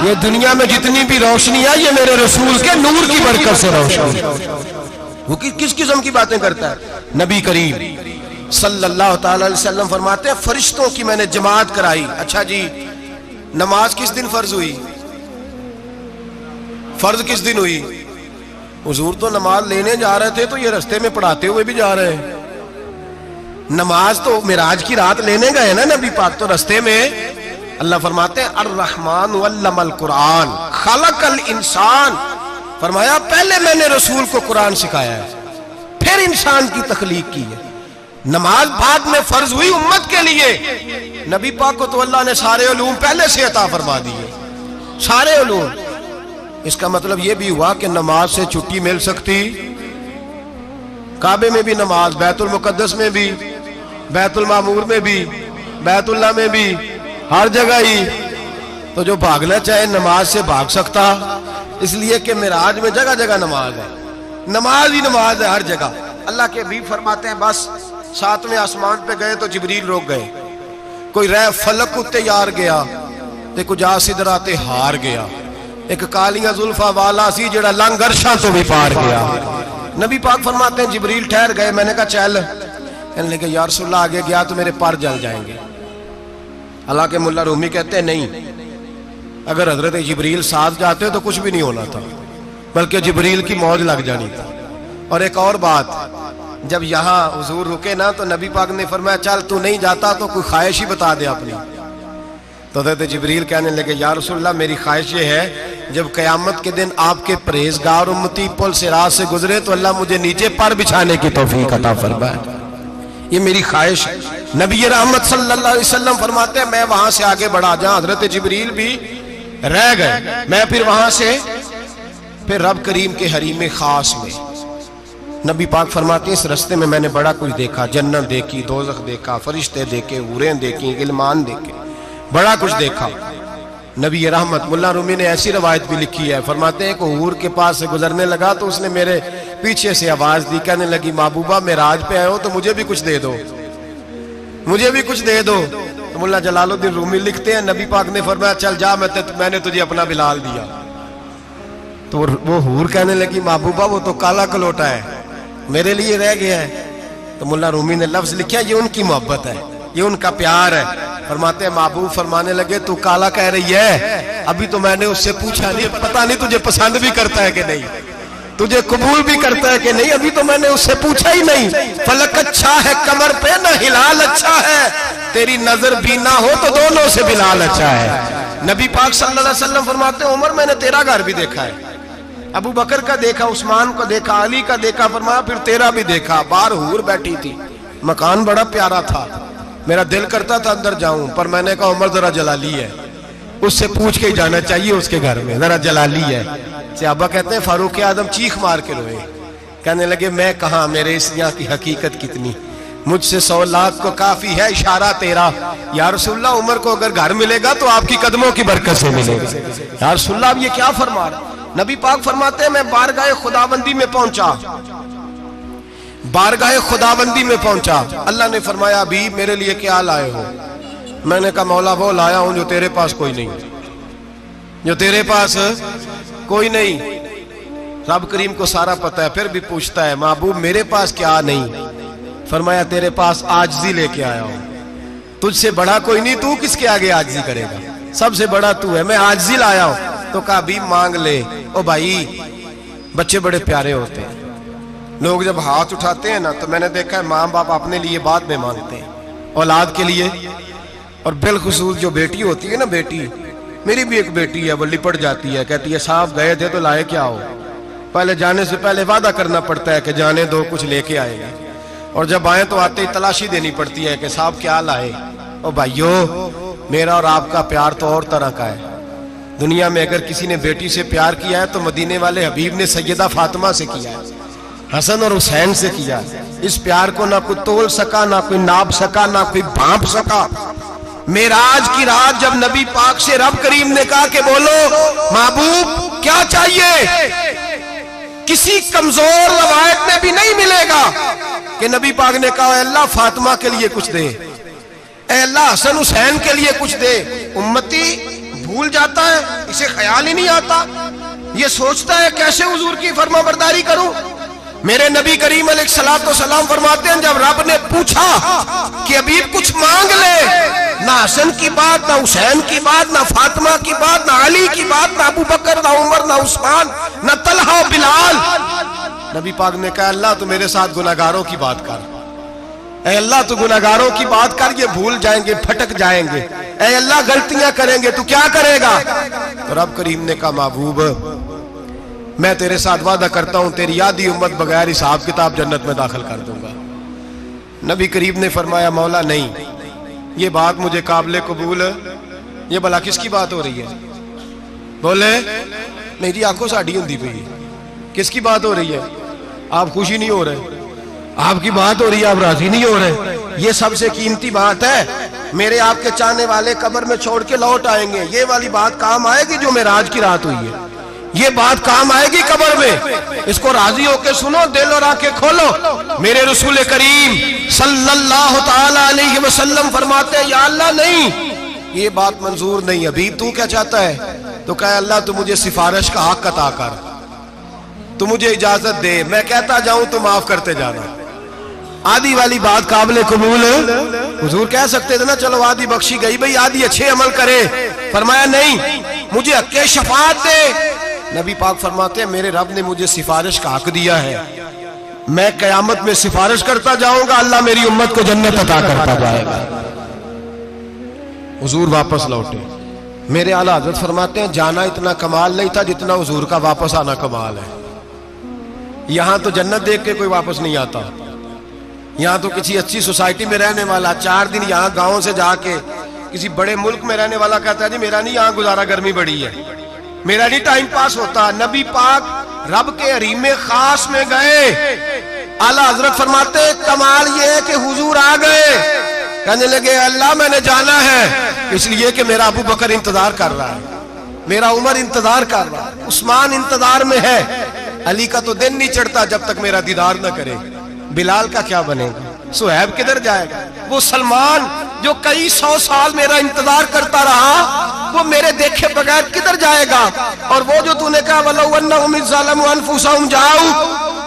ये दुनिया में जितनी भी रोशनी है ये मेरे रसूल के नूर की बरकत से रोशनी। वो किस किस्म की बातें करता है? नबी करीम सल्लल्लाहु ताला अलैहि वसल्लम फरमाते हैं फरिश्तों की मैंने जमात कराई। अच्छा जी, नमाज किस दिन फर्ज हुई? फर्ज किस दिन हुई? हुजूर तो नमाज लेने जा रहे थे तो ये रास्ते में पढ़ाते हुए भी जा रहे हैं। नमाज तो मिराज की रात लेने गए ना नबी पाक, तो रास्ते में अल्लाह फरमाते हैं अर्रहमान अल्लमल कुरान खलकल इंसान। फरमाया पहले मैंने रसूल को कुरान सिखाया है, फिर इंसान की तख्लीक की है। नमाज बाद में फर्ज हुई उम्मत के लिए। नबी पाक को तो अल्लाह ने सारे उलूम पहले से अता फरमा दिए, सारे उलूम। इसका मतलब यह भी हुआ कि नमाज से छुट्टी मिल सकती, काबे में भी नमाज, बैतुल मुकद्दस में भी, बैतुल मामूर में भी, बैतुल्लाह में भी, हर जगह ही। तो जो भागना चाहे नमाज से भाग सकता, इसलिए कि मिराज में जगह जगह नमाज है, नमाज ही नमाज है हर जगह। अल्लाह के हबीब फरमाते हैं बस 7वें आसमान पे गए तो जिब्रील रोक गए, कोई रह फलक उत्ते यार गया ते कुछ आ सिदरा ते हार गया, एक कालियां जुल्फा वाला सी जेड़ा लंघ अरशां तो भी पार गया। नबी पाक फरमाते हैं जिब्रील ठहर गए, मैंने कहा चल, कहने लगे या रसूलल्लाह आगे गया तो मेरे पर जल जाएंगे। हालांकि मुल्ला रूमी कहते हैं नहीं, अगर हजरत जिब्रील साथ जाते तो कुछ भी नहीं होना था, बल्कि जिब्रील की मौज लग जानी थी। और एक और बात, जब यहाँ हुजूर रुके ना तो नबी पाक ने फरमाया चल तू नहीं जाता तो कोई ख्वाहिश ही बता दे अपनी। तो हज़रत जिब्रील कहने लगे या रसूलल्लाह मेरी ख्वाहिश ये है जब क़यामत के दिन आपके परहेज़गार उम्मती पुल से रात से गुजरे तो अल्लाह मुझे नीचे पर बिछाने की तौफीक अता फरमाए, ये मेरी ख्वाहिश है। नबी रहमत सल्लल्लाहु अलैहि वसल्लम फरमाते हैं मैं वहां से आगे बढ़ा, जहां हज़रत जिब्रील भी रह गए, मैं फिर वहां से फिर रब करीम के हरीम खास में। नबी पाक फरमाते हैं इस रास्ते में मैंने बड़ा कुछ देखा, जन्नत देखी, दोज़ख देखा, फरिश्ते देखे, हूरें देखी, गिलमान देखे, बड़ा कुछ देखा। नबी रहमत मुल्ला रूमी ने ऐसी रवायत भी लिखी है, फरमाते हैं कि हूर के पास से गुजरने लगा तो उसने मेरे पीछे से आवाज दी, कहने लगी महबूबा मेराज पे आए हो तो मुझे भी कुछ दे दो, मुझे भी कुछ दे दो। तो मुल्ला जलालुद्दीन रूमी लिखते हैं नबी पाक ने फरमाया चल जा, मैंने तुझे अपना बिलाल दिया। तो वो हूर कहने लगी महबूबा वो तो काला कलोटा है, मेरे लिए रह गया है। तो मुल्ला रूमी ने लफ्ज लिखा ये उनकी मोहब्बत है, ये उनका प्यार है। फरमाते हैं महबूब फरमाने लगे तू काला कह रही है, अभी तो मैंने उससे पूछा नहीं, पता नहीं तुझे पसंद भी करता है कि नहीं, तुझे कबूल भी करता है कि नहीं, अभी तो मैंने उससे पूछा ही नहीं। फलक अच्छा है कमर पे ना हिलाल अच्छा है, तेरी नजर भी ना हो तो दोनों से बिलाल अच्छा है। नबी पाक सल्लल्लाहु अलैहि वसल्लम फरमाते हैं उमर मैंने तेरा घर भी देखा है, अबू बकर का देखा, उस्मान को देखा, अली का देखा, फरमाया फिर तेरा भी देखा। बाहर हूर बैठी थी, मकान बड़ा प्यारा था, मेरा दिल करता था अंदर जाऊं, पर मैंने कहा उमर जरा जलाली है, उससे पूछ के ही जाना चाहिए उसके घर में, जरा जलाली है। सहाबा कहते हैं फारूक आजम चीख मार के रोए, कहने लगे मैं कहा, मेरे इस यहाँ की हकीकत कितनी, मुझसे 100 लाख को काफी है इशारा तेरा। या रसूलल्लाह उमर को अगर घर मिलेगा तो आपकी कदमों की बरकत से मिलेगा। या रसूलल्लाह आप ये क्या फरमा रहे? नबी पाक फरमाते हैं मैं बारगाह खुदाबंदी में पहुंचा, बारगाह खुदाबंदी में पहुंचा, अल्लाह ने फरमाया अभी मेरे लिए क्या लाए हो? मैंने कहा मौला वो लाया हूं जो तेरे पास कोई नहीं, जो तेरे पास कोई नहीं। रब करीम को सारा पता है, फिर भी पूछता है महबूब मेरे पास क्या नहीं? फरमाया तेरे पास आजिज़ी लेके आया हूं, तुझसे बड़ा कोई नहीं, तू किसके आगे आजिज़ी करेगा, सबसे बड़ा तू है, मैं आजिज़ी लाया हूं। तो कहा अभी मांग ले। ओ भाई बच्चे बड़े प्यारे होते हैं, लोग जब हाथ उठाते हैं ना तो मैंने देखा है माँ बाप अपने लिए बाद में मांगते हैं, औलाद के लिए। और बिलखुसूस जो बेटी होती है ना, बेटी मेरी भी एक बेटी है, वो लिपट जाती है, कहती है साहब गए थे तो लाए क्या हो? पहले जाने से पहले वादा करना पड़ता है कि जाने दो कुछ लेके आएगा, और जब आए तो आते ही तलाशी देनी पड़ती है कि साहब क्या लाए। ओ भाइयों मेरा और आपका प्यार तो और तरह का है। दुनिया में अगर किसी ने बेटी से प्यार किया है तो मदीने वाले हबीब ने सैयदा फातिमा से किया है, हसन और हुसैन से किया। इस प्यार को ना कोई तोल सका, ना कोई नाप सका, ना कोई भांप सका। मेराज की रात जब नबी पाक से रब करीम ने कहा कि बोलो महबूब क्या चाहिए, किसी कमजोर रवायत में भी नहीं मिलेगा कि नबी पाक ने कहा अल्लाह फातिमा के लिए कुछ दे, अल्लाह हसन हुसैन के लिए कुछ दे। उम्मती भूल जाता है, इसे ख्याल ही नहीं आता, ये सोचता है कैसे हुजूर की फरमाबरदारी करूं। मेरे नबी करीम अलैहिस्सलाम फरमाते हैं जब रब ने पूछा कि अभी कुछ मांग ले, ना हसन की बात, ना हुसैन की बात, ना फातिमा की बात, ना अली की बात, ना अबू बकर, ना उमर, ना उस्मान, ना तलहा बिलाल, नबी पाक ने कहा अल्लाह तू मेरे साथ गुनाहगारों की बात कर, ऐ अल्लाह तू गुनाहगारों की बात कर, ये भूल जाएंगे, भटक जाएंगे, ऐ अल्लाह गलतियां करेंगे, तू क्या करेगा? तो रब करीम ने कहा महबूब मैं तेरे साथ वादा करता हूं तेरी आधी उम्मत बगैर हिसाब किताब जन्नत में दाखिल कर दूंगा। नबी करीम ने फरमाया मौला नहीं, ये बात मुझे काबिल कबूल, ये भला किसकी बात हो रही है? बोले मेरी आंखों साड़ी हुंदी पई, किसकी बात हो रही है? आप खुशी नहीं हो रहे, आपकी बात हो रही है, आप राजी नहीं हो रहे। ये सबसे कीमती बात है, मेरे आपके चाहने वाले कब्र में छोड़ के लौट आएंगे, ये वाली बात काम आएगी जो मेराज की रात हुई है, ये बात काम आएगी कब्र में। इसको राजी होके सुनो, दिल और आंखें खोलो। मेरे रसूल करीम सल्लल्लाहु ताला अलैहि वसल्लम फरमाते हैं या अल्लाह नहीं, ये बात मंजूर नहीं। अभी तू क्या चाहता है? तो कहे अल्लाह तू मुझे सिफारिश का हक अता कर, तू मुझे इजाजत दे, मैं कहता जाऊं तो माफ करते जाना। आधी वाली बात काबिल कबूल हुजूर कह सकते थे ना, चलो आधी बख्शी गई भाई, आधी अच्छे अमल करे। फरमाया नहीं, मुझे हक़ शफाअत दे। नबी पाक फरमाते हैं मेरे रब ने मुझे सिफारिश का हक दिया है, मैं कयामत में सिफारिश करता जाऊंगा, अल्लाह मेरी उम्मत को जन्नत अता करता जाएगा। हुजूर वापस लौटे। मेरे आला हज़रत फरमाते हैं जाना इतना कमाल नहीं था जितना हुजूर का वापस आना कमाल है। यहां तो जन्नत देख के कोई वापस नहीं आता, यहाँ तो किसी अच्छी सोसाइटी में रहने वाला 4 दिन यहाँ गांव से जाके किसी बड़े मुल्क में रहने वाला कहता है जी मेरा नहीं यहाँ गुजारा, गर्मी बड़ी है, मेरा नहीं टाइम पास होता। नबी पाक रब के हरीम खास में गए, आला हजरत फरमाते कमाल ये है कि हुजूर आ गए, कहने लगे अल्लाह मैंने जाना है इसलिए कि मेरा अबू बकर इंतजार कर रहा है, मेरा उमर इंतजार कर रहा है, उस्मान इंतजार में है, अली का तो दिन नहीं चढ़ता जब तक मेरा दीदार न करे, बिलाल का क्या बनेगा, सुहैब किधर जाएगा, वो सलमान जो कई 100 साल मेरा इंतजार करता रहा वो मेरे देखे बगैर किधर जाएगा। और वो जो तूने कहा वलौ अन्नहुम ज़लमू अनफुसहुम जाऊ,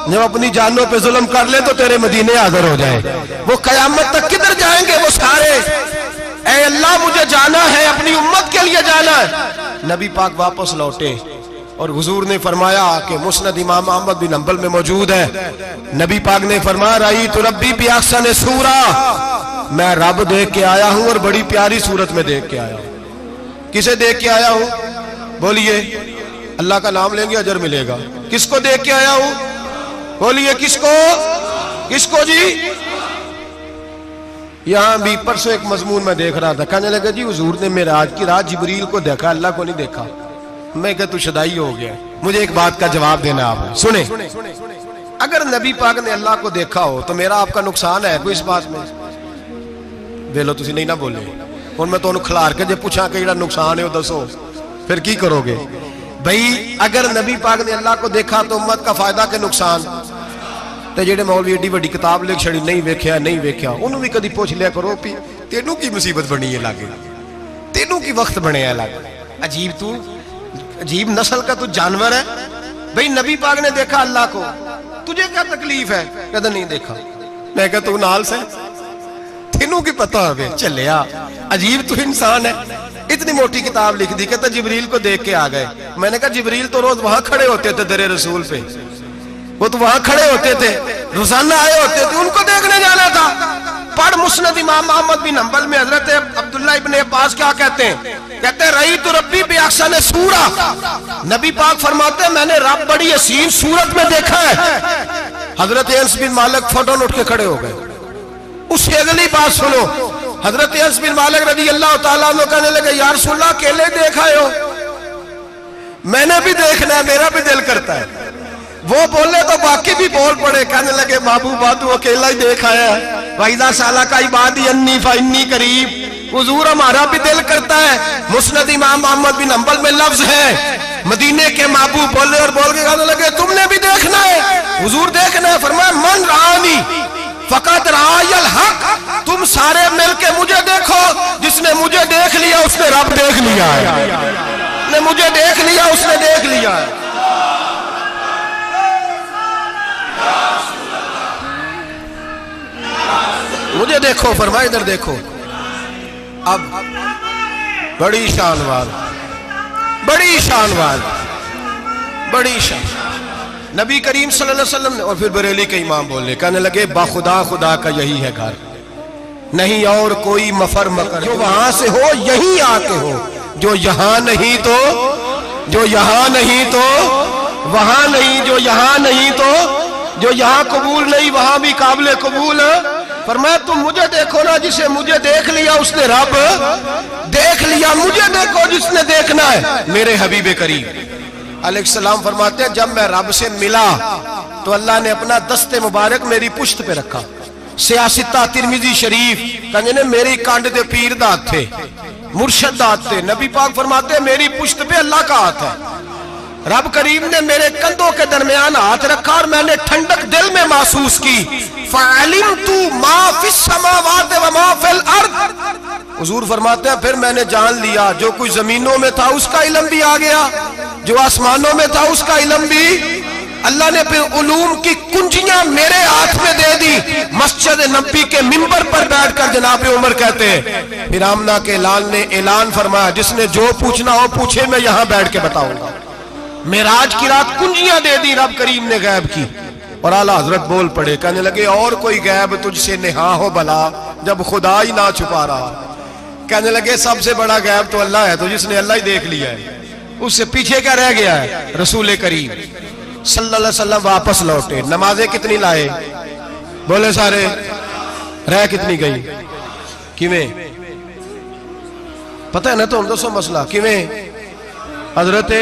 जब अपनी जानों पे जुल्म कर ले तो तेरे मदीने हाजिर हो जाए, वो कयामत तक किधर जाएंगे वो सारे। ऐ अल्लाह मुझे जाना है, अपनी उम्मत के लिए जाना है। नबी पाक वापस लौटे और हुजूर ने फरमाया कि मुस्नद इमाम अहमद बिन हंबल में मौजूद है, नबी पाक ने फरमाया रही तो रब्बी भी अहसन सूरा, मैं रब देख के आया हूं और बड़ी प्यारी सूरत में देख के आया हूं। किसे देख के आया हूं? बोलिए। अल्लाह का नाम लेंगे अजर मिलेगा। किसको देख के आया हूं? बोलिए किसको? किसको जी? यहां भी परसों एक मजमून में देख रहा था, कहने लगा जी हुजूर ने मेराज की रात जिब्रील को देखा, अल्लाह को नहीं देखा। मैं कहा तू शदाई हो गया। मुझे एक बात का जवाब देना आप सुने। अगर नबी पाक ने अल्लाह को देखा हो तो मेरा आपका नुकसान है कोई इस बात में? वेलो तुसी नहीं ना बोले हुण मैं तुहानू खिलार के जे पूछा कि जेड़ा नुकसान है वो दसो, फिर की करोगे? भाई अगर नबी पाक ने अल्लाह को देखा तो उम्मत का फायदा के नुकसान? ते जेड़े मौलवी एडी वड्डी किताब लिख छड़ी नहीं वेख्या नहीं वेख्या, उन्होंने भी कदी पूछ लिया करो भी तेनू की मुसीबत बनी है लागे, तेनू की वक्त बने है लागे। अजीब तू अजीब नस्ल का तू जानवर है। भाई नबी पाक ने देखा अल्लाह को, तुझे क्या तकलीफ है? कहता नहीं देखा। मैं कहा तू नाल से तेनू की पता है चलिया। अजीब तू इंसान है। इतनी मोटी किताब लिख दी, कहता जिब्रील को देख के आ गए। मैंने कहा जिब्रील तो रोज वहां खड़े होते थे दरे रसूल पे, वो तो वहां खड़े होते थे, रोजाना आए होते थे, उनको देखने जाना था। पढ़ मुस्नद इमाम अहमद बिन हंबल में हजरत अब्दुल्लाह इब्न अब्बास क्या कहते हैं? कहते हैं रही तो रब्बी बेअहसन सूरा, नबी पाक फरमाते हैं मैंने रब बड़ी हसीन सूरत में देखा है। हजरत अनस बिन मालिक फौरन उठ के खड़े हो गए। उससे अगली बात सुनो, हजरत अनस बिन मालिक रजी अल्लाह तआला अन्हु कहने लगे या रसूलल्लाह अकेले देखा हो? मैंने भी देखना है, मेरा भी दिल करता है। वो बोले तो बाकी भी बोल पड़े, कहने लगे महबूबा तू अकेला ही देख आया है। वाइदा साला का इबादी अन्नी फन्नी करीब, हुजूर हमारा भी दिल करता है। मुस्नद इमाम अहमद बिन हंबल में लफ्ज है मदीने के महबूब बोले और बोल के कहने लगे तुमने भी देखना है? हुजूर देखना है। फरमाया मन रानी फकत रायल हक, तुम सारे मिलके मुझे देखो, जिसने मुझे देख लिया उसने रब देख लिया है, जिसने मुझे देख लिया उसने देख लिया है। मुझे देखो, फरमाया इधर देखो। अब बड़ी शानवार, बड़ी शानवार, बड़ी शान नबी करीम सल्लल्लाहु अलैहि वसल्लम ने। और फिर बरेली के इमाम बोले, कहने लगे बाखुदा खुदा का यही है घर, नहीं और कोई मफर मकर, जो वहां से हो यही आके हो, जो यहां नहीं तो, जो यहां नहीं तो वहां नहीं, जो यहां नहीं तो, जो यहां कबूल नहीं वहां भी काबिल कबूल है। फरमाया तुम मुझे देखो ना, जिसे मुझे देख लिया उसने रब देख लिया, मुझे देखो जिसने देखना है मेरे हबीब करीम अलैहिस्सलाम। फरमाते हैं जब मैं रब से मिला तो अल्लाह ने अपना दस्ते मुबारक मेरी पुश्त पे रखा। सियासिता तिरमिजी शरीफ कहने ने मेरी कांड दे पीर दा हाथ थे, मुर्शद दा हाथ थे। नबी पाक फरमाते हैं मेरी पुश्त पे अल्लाह का हाथ है। रब करीम ने मेरे कंधों के दरमियान हाथ रखा और मैंने ठंडक दिल में महसूस की। फ़अलिमतु मा फिस समावाति व मा फिल अर्द, हुजूर फरमाते हैं फिर मैंने जान लिया जो कुछ जमीनों में था उसका इल्म भी आ गया, जो आसमानों में था उसका इल्म भी। अल्लाह ने फिर उलूम की कुंजियां मेरे हाथ में दे दी। मस्जिद नबी के मिंबर पर बैठकर जनाब उमर कहते हैं फिर आमना के लाल ने ऐलान फरमाया जिसने जो पूछना हो पूछे, मैं यहां बैठ के बताऊंगा। मेराज की रात कुंजियां दे दी रब करीम ने गैब की। और आला हजरत बोल पड़े, कहने लगे और कोई गैब तुझसे नेहा हो भला जब खुदा ही ना छुपा रहा। कहने लगे सबसे बड़ा गैब तो अल्लाह है, तो जिसने अल्लाह ही देख लिया है उससे पीछे क्या रह गया है? रसूल करीम सल्लल्लाहु अलैहि वसल्लम वापस लौटे। नमाजें कितनी लाए? बोले सारे। रह कितनी गई? किवें पता है ना? तो हम दसो मसला किवें? हजरत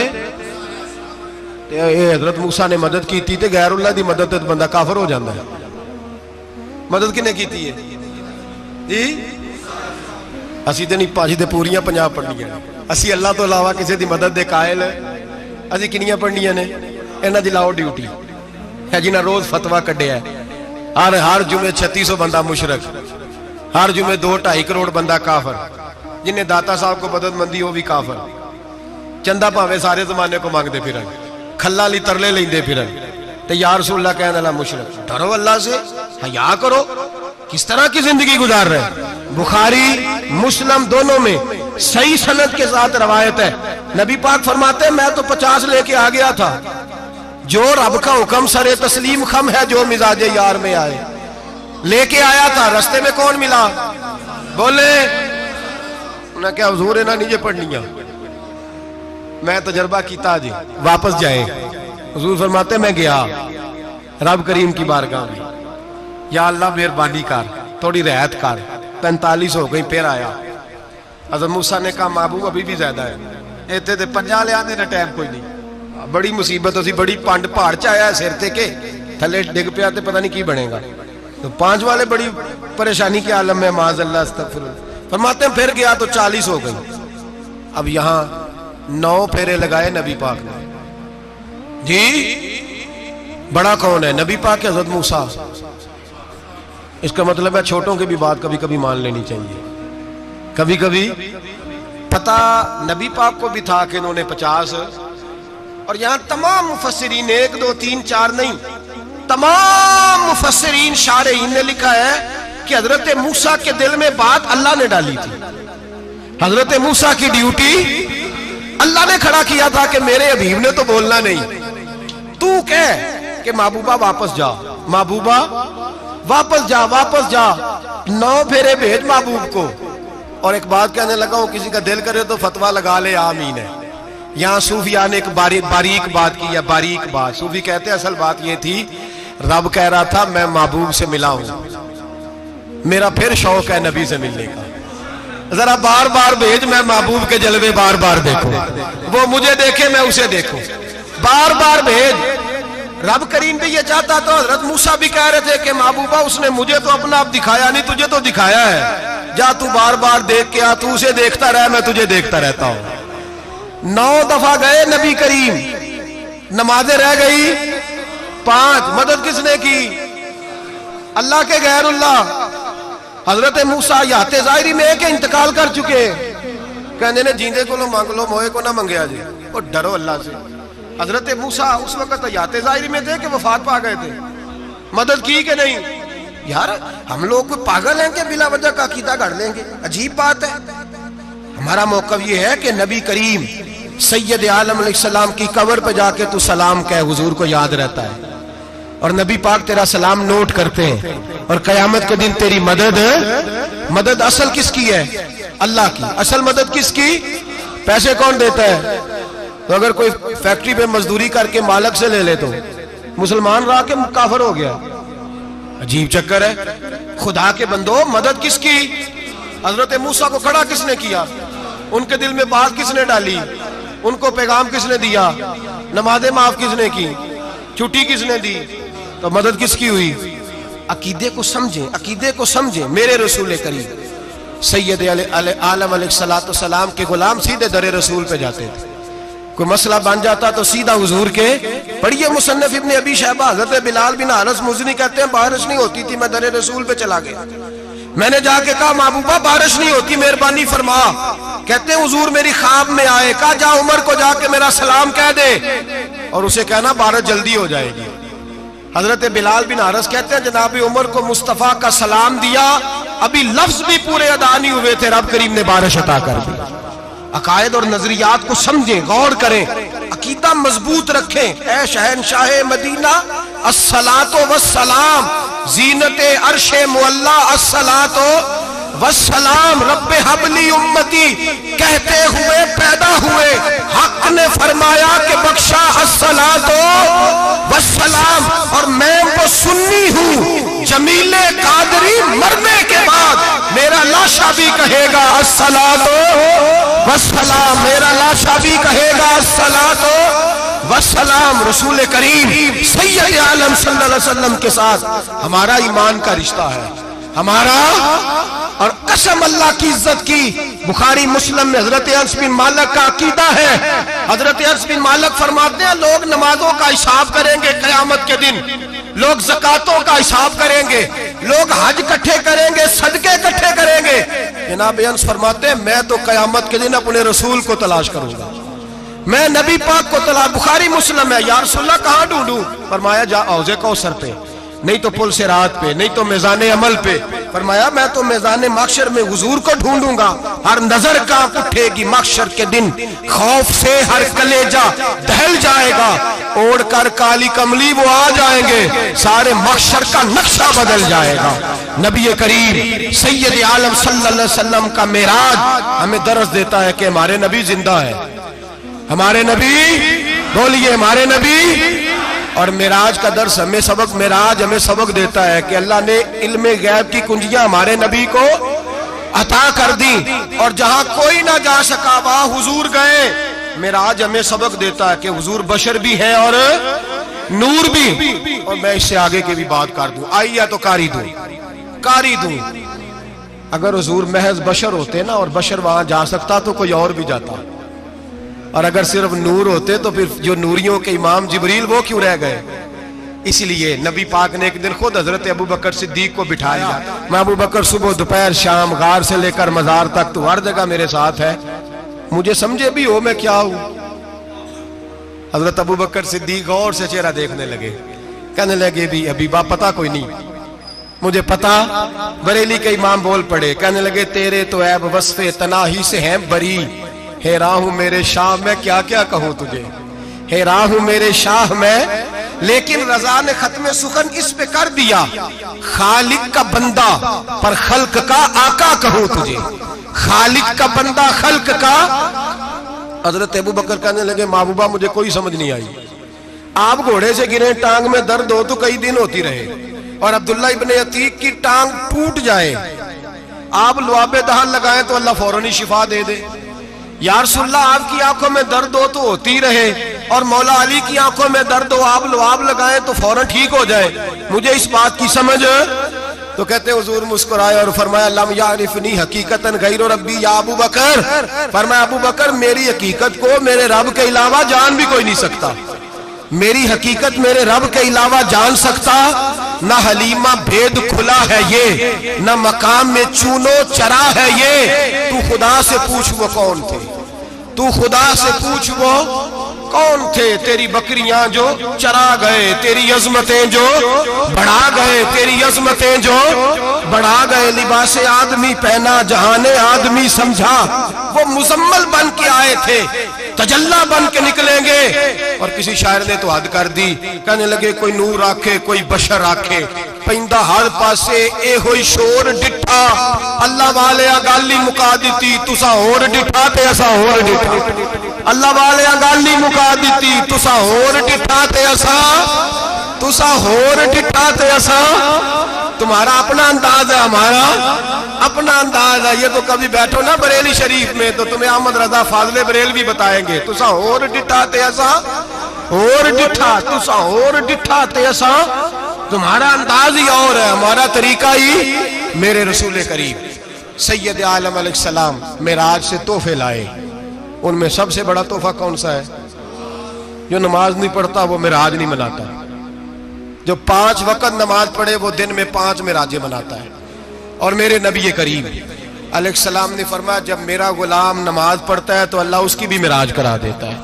मूसा ने मदद की थी, गैरुल्लाह दी मदद तो बंदा काफर हो जाता है। मदद किने की है जी? असी तो नहीं भाजी तो पूरियां 50 पढ़निया। असी अल्लाह तो इलावा किसी की मदद के कायल असी किनिया पढ़निया ने? इन्हां दी लाओ ड्यूटी है जिन्हें रोज फतवा कढ़िया। हर जुमे 3600 बंदा मुशरक, हर जुमे 2-2.5 करोड़ बंदा काफर, जिन्हें दाता साहब को मदद मंदी वो भी काफर। चंदा भावे सारे जमाने को मांगते फिर, खल्ला ली तरले लेंदे फिर, ते या रसूलल्लाह कहने वाला मुशरक। डरो अल्लाह से, हया करो। किस तरह की जिंदगी गुजार रहे? बुखारी मुस्लिम दोनों में सही सनद के साथ रवायत है। नबी पाक फरमाते हैं मैं तो 50 लेके आ गया था। जो रब का हुक्म सरे तस्लीम खम है जो मिजाजे यार में आए। लेके आया था, रास्ते में कौन मिला? बोले उन्हें क्या हुजूर ना नीचे पढ़निया, मैं तजर्बा किया जी, वापस जाए। हुजूर फरमाते मैं गया रब करीम की बारगाह में, या अल्लाह मेहरबानी कर, थोड़ी रियायत कर, 45 हो गई। फिर आया हज़रत मूसा ने कहा महबूब अभी भी ज्यादा है, इतने तो 50 ले आने टाइम कोई नहीं। बड़ी मुसीबत होती, बड़ी पंड पहाड़ च आया सिर ते के थले डिग पिया तो पता नहीं की बनेगा। तो 5 वाले बड़ी परेशानी के आलम में माज़अल्लाह अस्तग़फिरुल्लाह। फरमाते हैं फिर गया तो 40 हो गई। अब यहाँ 9 फेरे लगाए नबी पाक ने जी। बड़ा कौन है? नबी पाक के हज़रत मूसा। इसका मतलब है छोटों की भी बात कभी कभी मान लेनी चाहिए। कभी कभी पता नबी पाक को भी था कि इन्होंने 50, और यहां तमाम मुफस्सिरीन 1 2 3 4 नहीं, तमाम मुफस्सिरीन शारहीन ने लिखा है कि हजरत मूसा के दिल में बात अल्लाह ने डाली थी। हजरत मूसा की ड्यूटी अल्लाह ने खड़ा किया था कि मेरे हबीब ने तो बोलना नहीं, तू कह कि महबूबा वापस जा, महबूबा वापस जा, वापस जा, 9 फेरे भेज महबूब को। और एक बात कहने लगा हूं, किसी का दिल करे तो फतवा लगा ले, आमीन है। यहाँ सूफिया ने एक बारीक बात की है, बारीक बात। सूफी कहते हैं असल बात यह थी, रब कह रहा था मैं महबूब से मिला हूं, मेरा फिर शौक है नबी से मिलने का, जरा बार बार भेज, मैं महबूब के जलवे बार बार देखूं, वो मुझे देखे मैं उसे देखूं, बार बार भेज। रब करीम भी ये चाहता तो हजरत मूसा भी कह रहे थे कि महबूबा उसने मुझे तो अपना आप दिखाया नहीं, तुझे तो दिखाया है, जा तू बार बार देख के आ, तू उसे देखता रह, मैं तुझे देखता रहता हूं। 9 दफा गए नबी करीम, नमाजें रह गई 5। मदद किसने की? अल्लाह के गैरुल्लाह। हजरत मूसा याते ज़ाहिरी में के इंतकाल कर चुके, कहने ने जींदे को लो मांग लो, मोए को ना मंगया जी, और डरो अल्लाह से। हजरत मूसा उस वक्त याते ज़ाहिरी में थे कि वफात पा गए थे, मदद की कि नहीं? यार हम लोग कोई पागल हैं कि बिला वजह का अकीदा गढ़ लेंगे? अजीब बात है। हमारा मौक़िफ़ ये है कि नबी करीम सैयद आलम अलैहिस्सलाम की कब्र पे जाके तू सलाम कह, हुजूर को याद रहता है, और नबी पाक तेरा सलाम नोट करते हैं। और कयामत के दिन तेरी मदद असल किसकी है? अल्लाह की। असल मदद किसकी? पैसे कौन देता है? तो अगर कोई फैक्ट्री पे मजदूरी करके मालिक से ले ले तो मुसलमान रहा के काफिर हो गया। अजीब चक्कर है। खुदा के बंदो, मदद किसकी? हजरत मूसा को खड़ा किसने किया? उनके दिल में बात किसने डाली? उनको पैगाम किसने दिया? नमाज़ें माफ किसने की? छुट्टी किसने दी? तो मदद किसकी हुई? अकीदे को समझे, अकीदे को समझे। मेरे रसूल करीम सैयद आलम अलैहिस्सलाम के गुलाम सीधे दरे रसूल पे जाते थे। कोई मसला बन जाता तो सीधा हुजूर के पढ़िए। मुसन्नफ इब्ने अबी शैबा हज़रत बिलाल बिन हारिस मुज़नी कहते हैं बारिश नहीं होती थी, मैं दरे रसूल पे चला गया, मैंने जाके कहा महबूबा बारिश नहीं होती, मेहरबानी फरमा। कहते हैं हुजूर मेरी ख्वाब में आए, कहा जा उमर को जाके मेरा सलाम कह दे और उसे कहना बारिश जल्दी हो जाएगी। हजरत बिलाल बिन हारिस कहते हैं जनाब उमर को मुस्तफा का सलाम दिया, अभी लफ्ज भी पूरे अदा नहीं हुए थे, रब करीम ने बारिश अता कर दी। अकायद और नजरियात को समझें, गौर करें, अकीदा मजबूत रखें। ऐ शहनशाह मदीना अस्सलातो वस्सलाम, जीनते अर्शे मुअल्ला अस्सलातो वस्सलाम, रब्बे हबली उम्मती कहते हुए पैदा हुए, हक ने फरमाया कि बख्शा अस्सलातो वस्सलाम। और मैं वो सुन्नी हूँ, जमीले कादरी मरने के बाद मेरा लाशा भी कहेगा अस्सलातो वस्सलाम, मेरा लाशा भी कहेगा अस्सलातो वस्सलाम। रसूल करीम सैयद आलम सल्लल्लाहु अलैहि वसल्लम के साथ हमारा ईमान का रिश्ता है, हमारा। और कसम अल्लाह की इज्जत की, बुखारी मुस्लिम में हजरत अनस बिन मालिक का अकीदा है। हजरत अनस बिन मालिक फरमाते हैं लोग नमाजों का हिसाब करेंगे क़यामत के दिन, लोग ज़कातों का हिसाब करेंगे, लोग हज इकट्ठे करेंगे, सदके इकट्ठे करेंगे। जनाब अनस फरमाते हैं मैं तो क़यामत के दिन अपने रसूल को तलाश करूंगा, मैं नबी पाक को तलाश। बुखारी मुस्लिम है। या रसूलल्लाह कहाँ ढूंढूं? फरमाया जा औज़े कौसर पे, नहीं तो पुल से रात पे, नहीं तो मैज़ाने अमल पे। फरमाया मैं तो मैज़ाने माशर में हुजूर को ढूंढूंगा। हर नजर कांप उठेगी माशर के दिन, खौफ से हर कलेजा दहल जाएगा। ओढ़ कर काली कमली वो आ जाएंगे, सारे माशर का नक्शा बदल जाएगा। नबी करीम सैयद आलम सल्लल्लाहु अलैहि वसल्लम का मेराज हमें दर्स देता है कि हमारे नबी जिंदा है। हमारे नबी, बोलिए हमारे नबी। और मेराज का दर्स हमें सबक, मेराज हमें सबक देता है कि अल्लाह ने इल्मे गैब की कुंजियां हमारे नबी को अता कर दी और जहां कोई ना जा सका वहां हुजूर गए। मेराज हमें सबक देता है कि हुजूर बशर भी है और नूर भी। और मैं इससे आगे की भी बात कर दूं, आई या तो कारी दूं। अगर हुजूर महज बशर होते ना और बशर वहां जा सकता तो कोई और भी जाता, और अगर सिर्फ नूर होते तो फिर जो नूरियों के इमाम जिब्रील वो क्यों रह गए। इसलिए नबी पाक ने एक दिन खुद हजरत अबू बकर सिद्दीक को बिठाया। मैं अबू बकर सुबह दोपहर शाम गार से लेकर मजार तक तो हर जगह मेरे साथ है, मुझे समझे भी हो मैं क्या हूं। हजरत अबू बकर सिद्दीक गौर से चेहरा देखने लगे, कहने लगे भी हबीबा पता कोई नहीं, मुझे पता। बरेली के इमाम बोल पड़े, कहने लगे तेरे तो ऐब वस्फे तनाही से हैं बरी। हैरान हूं मेरे शाह मैं क्या क्या कहूं तुझे, हैरान हूं मेरे शाह मैं। लेकिन रजा ने खत्म सुखन इस पे कर दिया, खालिक का बंदा पर खल्क का आका कहूं तुझे, खालिक का बंदा खल्क का। हजरत अबू बकर कहने लगे महबूबा मुझे कोई समझ नहीं आई, आप घोड़े से गिरे टांग में दर्द हो तो कई दिन होती रहे, और अब्दुल्ला इब्ने अतीक की टांग टूट जाए, आप लुआबे दहन लगाएं तो अल्लाह फौरन ही शिफा दे दे। या रसूलल्लाह आपकी आंखों में दर्द हो तो होती रहे, और मौला अली की आंखों में दर्द हो आप लुआब लगाएं तो फौरन ठीक हो जाए, मुझे इस बात की समझ। तो कहते हुजूर मुस्कुराए और फरमाया लम यारिफनी हकीकतन गैर रब्बी या अबू बकर। फरमाया अबू बकर मेरी हकीकत को मेरे रब के अलावा जान भी कोई नहीं सकता, मेरी हकीकत मेरे रब के अलावा जान सकता। ना हलीमा भेद खुला है ये, ना मकाम में चूनो चरा है ये। तू खुदा से पूछ वो कौन थे, तू खुदा से पूछ वो कौन थे। तेरी बकरियां जो चरा गए, तेरी अजमतें जो बढ़ा गए, तेरी अजमतें जो बढ़ा गए। लिबासे आदमी पहना जहाने आदमी समझा, वो मुजम्मल बन के आए थे तजल्ला बन के निकलेंगे। और किसी शायर ने तो हद कर दी, कहने लगे कोई नूर आखे कोई बशर आखे, पैंदा हर पासे ए होई शोर डिठा। अल्लाह वाले गाली मुका दी तुसा होर डिठा ते असा होर डिठा। अल्लाह वाले गाली मुका दी तुसा होर डिठा ते असा, तुसा होर डिठा ते असा। तुम्हारा अपना अंदाज है, हमारा अपना अंदाज है। ये तो कभी बैठो ना बरेली शरीफ में तो तुम्हें अहमद रजा फाजले बरेल भी बताएंगे, तुसा होर डिठा ते असा होर डिठा, तुसा होर डिठा ते असा। तुम्हारा अंदाज ही और है, हमारा तरीका ही। मेरे रसूल करीम सैयद आलम अलैहिस्सलाम मेराज से तोहफे लाए, उनमें सबसे बड़ा तोहफा कौन सा है? जो नमाज नहीं पढ़ता वो मेराज नहीं मनाता, जो 5 वक्त नमाज पढ़े वो दिन में 5 मेराजें मनाता है। और मेरे नबी करीम अलैहिस्सलाम ने फरमाया जब मेरा गुलाम नमाज पढ़ता है तो अल्लाह उसकी भी मेराज करा देता है।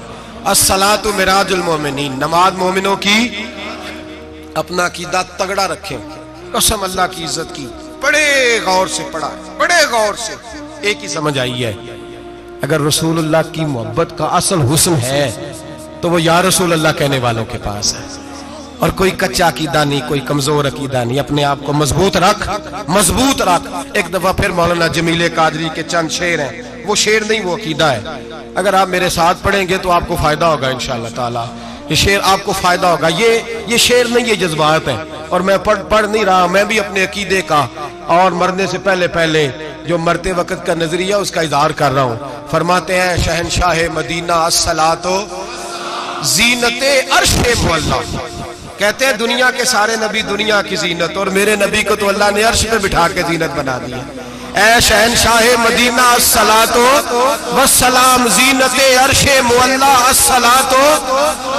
अस्सलातु मिराजुल मोमिनीन, नमाज मोमिनों की। अपना अकीदा तगड़ा रखें, कसम अल्लाह की इज्जत की। बड़े गौर से पढ़ा, बड़े गौर से। एक ही समझ आई है, अगर रसूलुल्लाह की मोहब्बत का असल हुस्न है तो वो या रसूलुल्लाह कहने वालों के पास है। और कोई कच्चा अकीदा नहीं, कोई कमजोर अकीदा नहीं। अपने आप को मजबूत रख, मजबूत रख। एक दफा फिर मौलाना जमीले कादरी के चंद शेर हैं, वो शेर नहीं वो अकीदा है। अगर आप मेरे साथ पढ़ेंगे तो आपको फायदा होगा इंशाअल्लाह ताला। ये शेर आपको फायदा होगा। ये शेर नहीं, ये जज्बात है। और मैं पढ़ नहीं रहा, मैं भी अपने अकीदे का और मरने से पहले पहले जो मरते वक्त का नजरिया उसका इजहार कर रहा हूँ। फरमाते हैं शहनशाह मदीना अस्सलातो जीनते अर्शे मुअल्ला, कहते हैं दुनिया के सारे नबी दुनिया की जीनत, और मेरे नबी को तो अल्लाह ने अर्श पे बिठा के जीनत बना दी है। ऐ शहनशाह मदीना अस्सलातो वस्सलाम, ज़ीनते अर्शे मुअल्ला अस्सलातो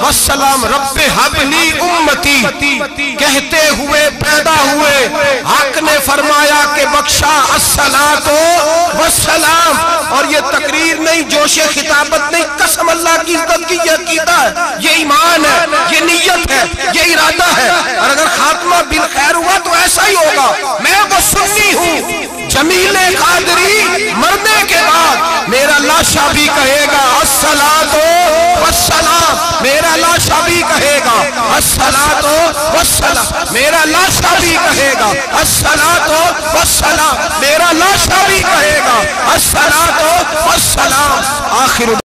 वस्सलाम, रब्बे हबली उम्मती, कहते हुए पैदा हुए हक ने फरमाया कि बख्शा अस्सलातो वस्सलाम। और ये तकरीर नहीं, जोशे खिताबत नहीं, कसम अल्लाह की इज्जत की, ये अकीदा है, ये ईमान है, ये नियत है, ये इरादा है। और अगर खात्मा बिल खैर हुआ तो ऐसा ही होगा। मैं वो सुन्नी हूँ, जमीले कादरी मरने के बाद मेरा लाशा भी कहेगा अस्सलातो वस्सलाम, मेरा लाशा भी कहेगा अस्सलातो वस्सलाम, मेरा लाशा भी कहेगा अस्सलातो वस्सलाम, मेरा लाशा भी कहेगा अस्सलातो वस्सलाम। आखिर